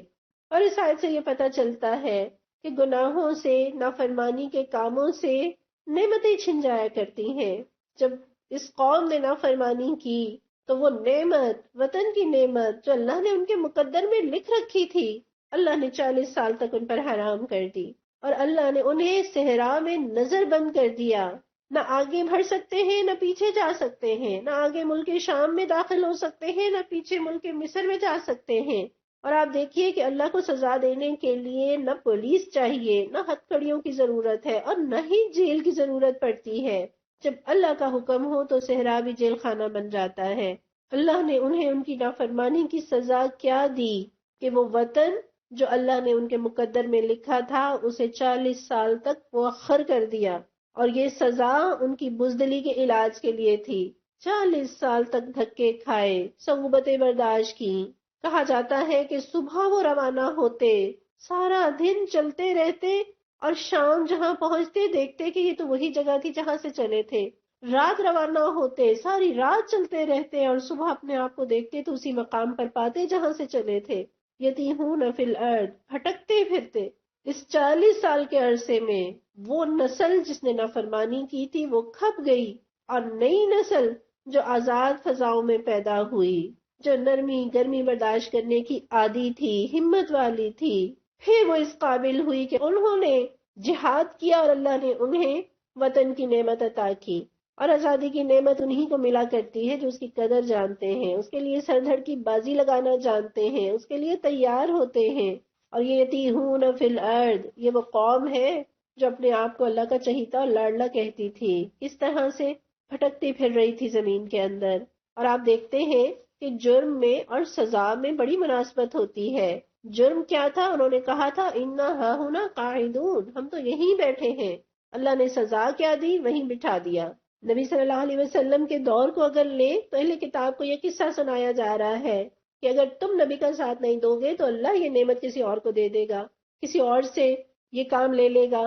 اور اس آیت سے یہ پتہ چلتا ہے کہ گناہوں سے، نافرمانی کے کاموں سے نعمتیں چھن جایا کرتی ہیں۔ جب اس قوم نے نافرمانی کی تو وہ نعمت، وطن کی نعمت جو اللہ نے ان کے مقدر میں لکھ رکھی تھی، اللہ نے 40 سال تک ان پر حرام کر دی، اور اللہ نے انہیں صحرا میں نظر بند کر دیا۔ نہ آگے بڑھ سکتے ہیں، نہ پیچھے جا سکتے ہیں، نہ آگے ملک شام میں داخل ہو سکتے ہیں، نہ پیچھے ملک مصر میں جا سکتے ہیں۔ اور آپ دیکھیے کہ اللہ کو سزا دینے کے لیے نہ پولیس چاہیے، نہ ہتھ کڑیوں کی ضرورت ہے، اور نہ ہی جیل کی ضرورت پڑتی ہے۔ جب اللہ کا حکم ہو تو صحرا بھی جیل خانہ بن جاتا ہے۔ اللہ نے انہیں ان کی نافرمانی کی سزا کیا دی کہ وہ وطن جو اللہ نے ان کے مقدر میں لکھا تھا اسے 40 سال تک مؤخر کر دیا، اور یہ سزا ان کی بزدلی کے علاج کے لیے تھی۔ 40 سال تک دھکے کھائے، صعوبتیں برداشت کی۔ کہا جاتا ہے کہ صبح وہ روانہ ہوتے، سارا دن چلتے رہتے، اور شام جہاں پہنچتے دیکھتے کہ یہ تو وہی جگہ تھی جہاں سے چلے تھے۔ رات روانہ ہوتے، ساری رات چلتے رہتے، اور صبح اپنے آپ کو دیکھتے تو اسی مقام پر پاتے جہاں سے چلے تھے۔ یتیہون فی الارض، بھٹکتے پھرتے۔ اس 40 سال کے عرصے میں وہ نسل جس نے نافرمانی کی تھی وہ کھپ گئی، اور نئی نسل جو آزاد فضاؤں میں پیدا ہوئی، جو نرمی گرمی برداشت کرنے کی عادی تھی، ہمت والی تھی، پھر وہ اس قابل ہوئی کہ انہوں نے جہاد کیا اور اللہ نے انہیں وطن کی نعمت عطا کی۔ اور آزادی کی نعمت انہی کو ملا کرتی ہے جو اس کی قدر جانتے ہیں، اس کے لیے سر دھڑ کی بازی لگانا جانتے ہیں، اس کے لیے تیار ہوتے ہیں۔ اور یہ یتیہون فی الارض، یہ وہ قوم ہے جو اپنے آپ کو اللہ کا چہیتا اور لاڈلا کہتی تھی، اس طرح سے بھٹکتی پھر رہی تھی زمین کے اندر۔ اور آپ دیکھتے ہیں کہ جرم میں اور سزا میں بڑی مناسبت ہوتی ہے۔ جرم کیا تھا؟ انہوں نے کہا تھا انا ہاہنا قاعدون، ہم تو یہیں بیٹھے ہیں۔ اللہ نے سزا کیا دی؟ وہیں بٹھا دیا۔ نبی صلی اللہ علیہ وسلم کے دور کو اگر لیں تو اہل کتاب کو یہ قصہ سنایا جا رہا ہے کہ اگر تم نبی کا ساتھ نہیں دو گے تو اللہ یہ نعمت کسی اور کو دے دے گا، کسی اور سے یہ کام لے لے گا۔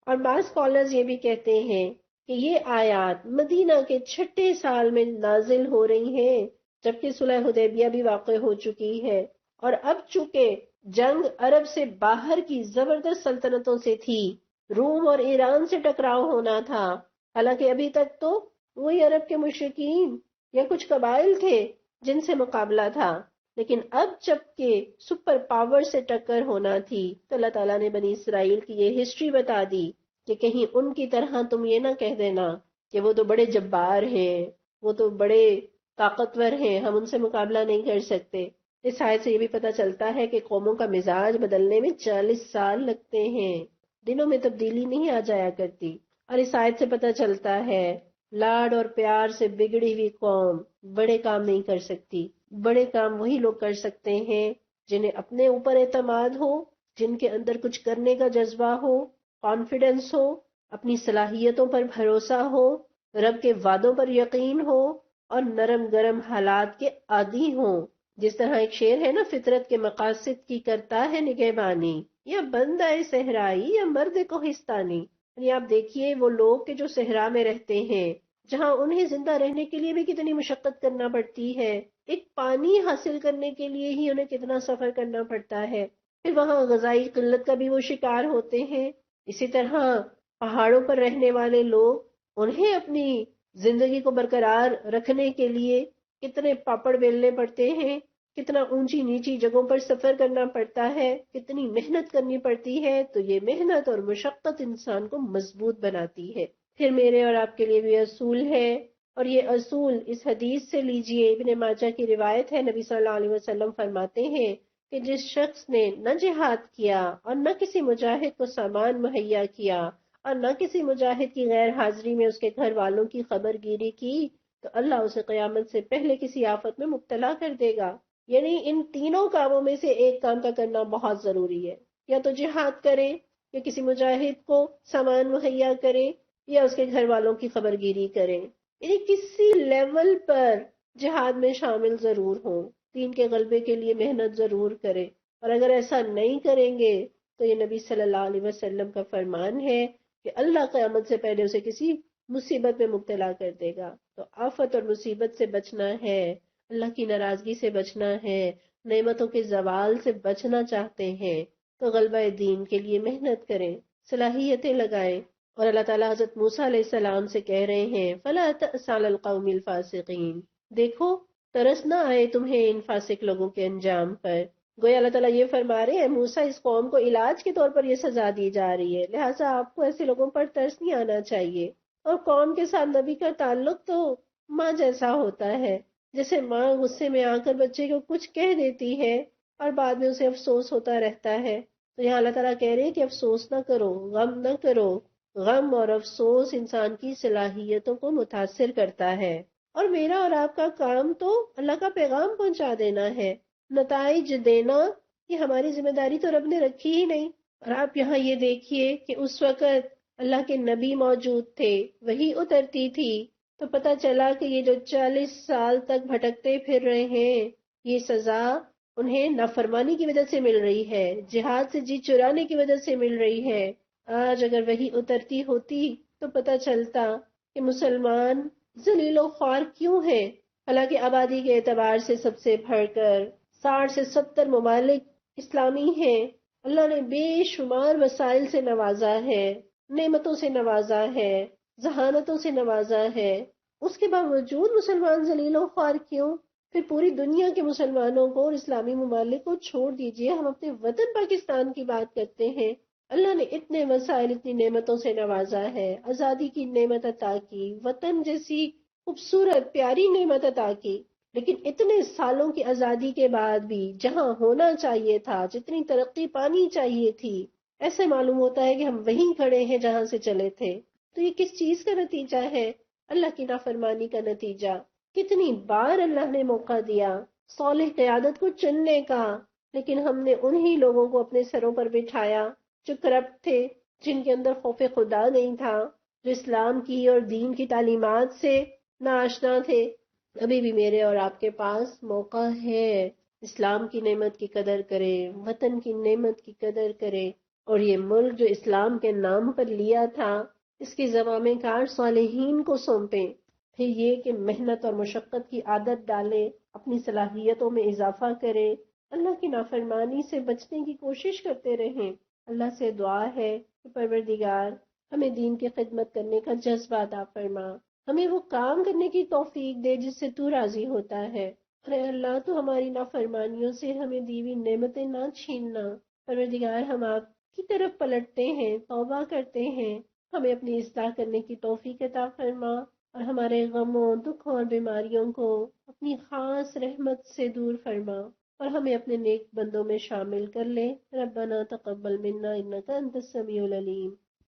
اور بعض اسکالرز یہ بھی کہتے ہیں کہ یہ آیات مدینہ کے 6 سال میں نازل ہو رہی ہیں، جبکہ صلح حدیبیہ بھی واقع ہو چکی ہے۔ اور اب چونکہ جنگ عرب سے باہر کی زبردست سلطنتوں سے تھی، روم اور ایران سے ٹکراؤ ہونا تھا، حالانکہ ابھی تک تو وہی عرب کے مشرکین یا کچھ قبائل تھے جن سے مقابلہ تھا، لیکن اب جب کہ سپر پاور سے ٹکر ہونا تھی تو اللہ تعالیٰ نے بنی اسرائیل کی یہ ہسٹری بتا دی کہ کہیں ان کی طرح تم یہ نہ کہہ دینا کہ وہ تو بڑے جبار ہیں، وہ تو بڑے طاقتور ہیں، ہم ان سے مقابلہ نہیں کر سکتے۔ اس آیت سے یہ بھی پتہ چلتا ہے کہ قوموں کا مزاج بدلنے میں 40 سال لگتے ہیں، دنوں میں تبدیلی نہیں آ جایا کرتی۔ اور اس آیت سے پتہ چلتا ہے لاڈ اور پیار سے بگڑی ہوئی قوم بڑے کام نہیں کر سکتی۔ بڑے کام وہی لوگ کر سکتے ہیں جنہیں اپنے اوپر اعتماد ہو، جن کے اندر کچھ کرنے کا جذبہ ہو، کانفیڈنس ہو، اپنی صلاحیتوں پر بھروسہ ہو، رب کے وعدوں پر یقین ہو، اور نرم گرم حالات کے عادی ہوں۔ جس طرح ایک شعر ہے نا، فطرت کے مقاصد کی کرتا ہے نگہبانی، یا بندہ صحرائی یا مرد کوہستانی۔ یعنی آپ دیکھیے وہ لوگ کہ جو صحرا میں رہتے ہیں، جہاں انہیں زندہ رہنے کے لیے بھی کتنی مشقت کرنا پڑتی ہے، ایک پانی حاصل کرنے کے لیے ہی انہیں کتنا سفر کرنا پڑتا ہے، پھر وہاں غذائی قلت کا بھی وہ شکار ہوتے ہیں۔ اسی طرح پہاڑوں پر رہنے والے لوگ، انہیں اپنی زندگی کو برقرار رکھنے کے لیے کتنے پاپڑ بیلنے پڑتے ہیں، کتنا اونچی نیچی جگہوں پر سفر کرنا پڑتا ہے، کتنی محنت کرنی پڑتی ہے۔ تو یہ محنت اور مشقت انسان کو مضبوط بناتی ہے۔ پھر میرے اور آپ کے لیے بھی اصول ہے، اور یہ اصول اس حدیث سے لیجئے، ابن ماجہ کی روایت ہے، نبی صلی اللہ علیہ وسلم فرماتے ہیں کہ جس شخص نے نہ جہاد کیا اور نہ کسی مجاہد کو سامان مہیا کیا اور نہ کسی مجاہد کی غیر حاضری میں اس کے گھر والوں کی خبر گیری کی، تو اللہ اسے قیامت سے پہلے کسی آفت میں مبتلا کر دے گا۔ یعنی ان تینوں کاموں میں سے ایک کام کا کرنا بہت ضروری ہے، یا تو جہاد کرے، یا کسی مجاہد کو سامان مہیا کرے، یا اس کے گھر والوں کی خبر گیری کرے، یعنی کسی لیول پر جہاد میں شامل ضرور ہوں، دین کے غلبے کے لیے محنت ضرور کرے۔ اور اگر ایسا نہیں کریں گے تو یہ نبی صلی اللہ علیہ وسلم کا فرمان ہے کہ اللہ قیامت سے پہلے اسے کسی مصیبت میں مبتلا کر دے گا۔ تو آفت اور مصیبت سے بچنا ہے، اللہ کی ناراضگی سے بچنا ہے، نعمتوں کے زوال سے بچنا چاہتے ہیں تو غلبہ دین کے لیے محنت کریں، صلاحیتیں لگائیں۔ اور اللہ تعالیٰ حضرت موسیٰ علیہ السلام سے کہہ رہے ہیں فَلَا تَأْسَ عَلَى الْقَوْمِ الْفَاسِقِينَ، دیکھو ترس نہ آئے تمہیں ان فاسق لوگوں کے انجام پر۔ گویا اللہ تعالیٰ یہ فرما رہے ہیں موسیٰ اس قوم کو علاج کے طور پر یہ سزا دی جا رہی ہے، لہٰذا آپ کو ایسے لوگوں پر ترس نہیں آنا چاہیے۔ اور قوم کے ساتھ نبی کا تعلق تو ماں جیسا ہوتا ہے، جیسے ماں غصے میں آ کر بچے کو کچھ کہہ دیتی ہے اور بعد میں اسے افسوس ہوتا رہتا ہے، تو یہاں اللہ تعالیٰ کہہ رہے ہیں کہ افسوس نہ کرو، غم نہ کرو۔ غم اور افسوس انسان کی صلاحیتوں کو متاثر کرتا ہے، اور میرا اور آپ کا کام تو اللہ کا پیغام پہنچا دینا ہے، نتائج دینا یہ ہماری ذمہ داری تو رب نے رکھی ہی نہیں۔ اور آپ یہاں یہ دیکھیے کہ اس وقت اللہ کے نبی موجود تھے، وہی اترتی تھی، تو پتہ چلا کہ یہ جو 40 سال تک بھٹکتے پھر رہے ہیں، یہ سزا انہیں نافرمانی کی وجہ سے مل رہی ہے، جہاد سے جی چرانے کی وجہ سے مل رہی ہے۔ آج اگر وہی اترتی ہوتی تو پتہ چلتا کہ مسلمان ذلیل و خوار کیوں ہیں، حالانکہ آبادی کے اعتبار سے سب سے بڑھ کر 60 سے 70 ممالک اسلامی ہیں، اللہ نے بے شمار وسائل سے نوازا ہے، نعمتوں سے نوازا ہے، ذہانتوں سے نوازا ہے، اس کے باوجود مسلمان ذلیل و خوار کیوں؟ پھر پوری دنیا کے مسلمانوں کو اور اسلامی ممالک کو چھوڑ دیجئے، ہم اپنے وطن پاکستان کی بات کرتے ہیں۔ اللہ نے اتنے وسائل، اتنی نعمتوں سے نوازا ہے، آزادی کی نعمت عطا کی، وطن جیسی خوبصورت پیاری نعمت عطا کی، لیکن اتنے سالوں کی آزادی کے بعد بھی جہاں ہونا چاہیے تھا، جتنی ترقی پانی چاہیے تھی، ایسے معلوم ہوتا ہے کہ ہم وہیں کھڑے ہیں جہاں سے چلے تھے۔ تو یہ کس چیز کا نتیجہ ہے؟ اللہ کی نافرمانی کا نتیجہ۔ کتنی بار اللہ نے موقع دیا صالح قیادت کو چننے کا، لیکن ہم نے انہی لوگوں کو اپنے سروں پر بٹھایا جو کرپٹ تھے، جن کے اندر خوف خدا نہیں تھا، جو اسلام کی اور دین کی تعلیمات سے ناآشنا تھے۔ ابھی بھی میرے اور آپ کے پاس موقع ہے، اسلام کی نعمت کی قدر کریں، وطن کی نعمت کی قدر کریں، اور یہ ملک جو اسلام کے نام پر لیا تھا، اس کی زمام کار صالحین کو سونپیں۔ پھر یہ کہ محنت اور مشقت کی عادت ڈالیں، اپنی صلاحیتوں میں اضافہ کریں، اللہ کی نافرمانی سے بچنے کی کوشش کرتے رہیں۔ اللہ سے دعا ہے کہ پروردگار ہمیں دین کی خدمت کرنے کا جذبہ عطا فرما، ہمیں وہ کام کرنے کی توفیق دے جس سے تو راضی ہوتا ہے۔ اور اے اللہ تو ہماری نافرمانیوں سے ہمیں دی ہوئی نعمتیں نہ چھیننا۔ پروردگار ہم آپ کی طرف پلٹتے ہیں، توبہ کرتے ہیں، ہمیں اپنی اصلاح کرنے کی توفیق عطا فرما، اور ہمارے غموں، دکھوں اور بیماریوں کو اپنی خاص رحمت سے دور فرما، اور ہمیں اپنے نیک بندوں میں شامل کر لے۔ ربنا تقبل منا انک انت السمیع العلیم۔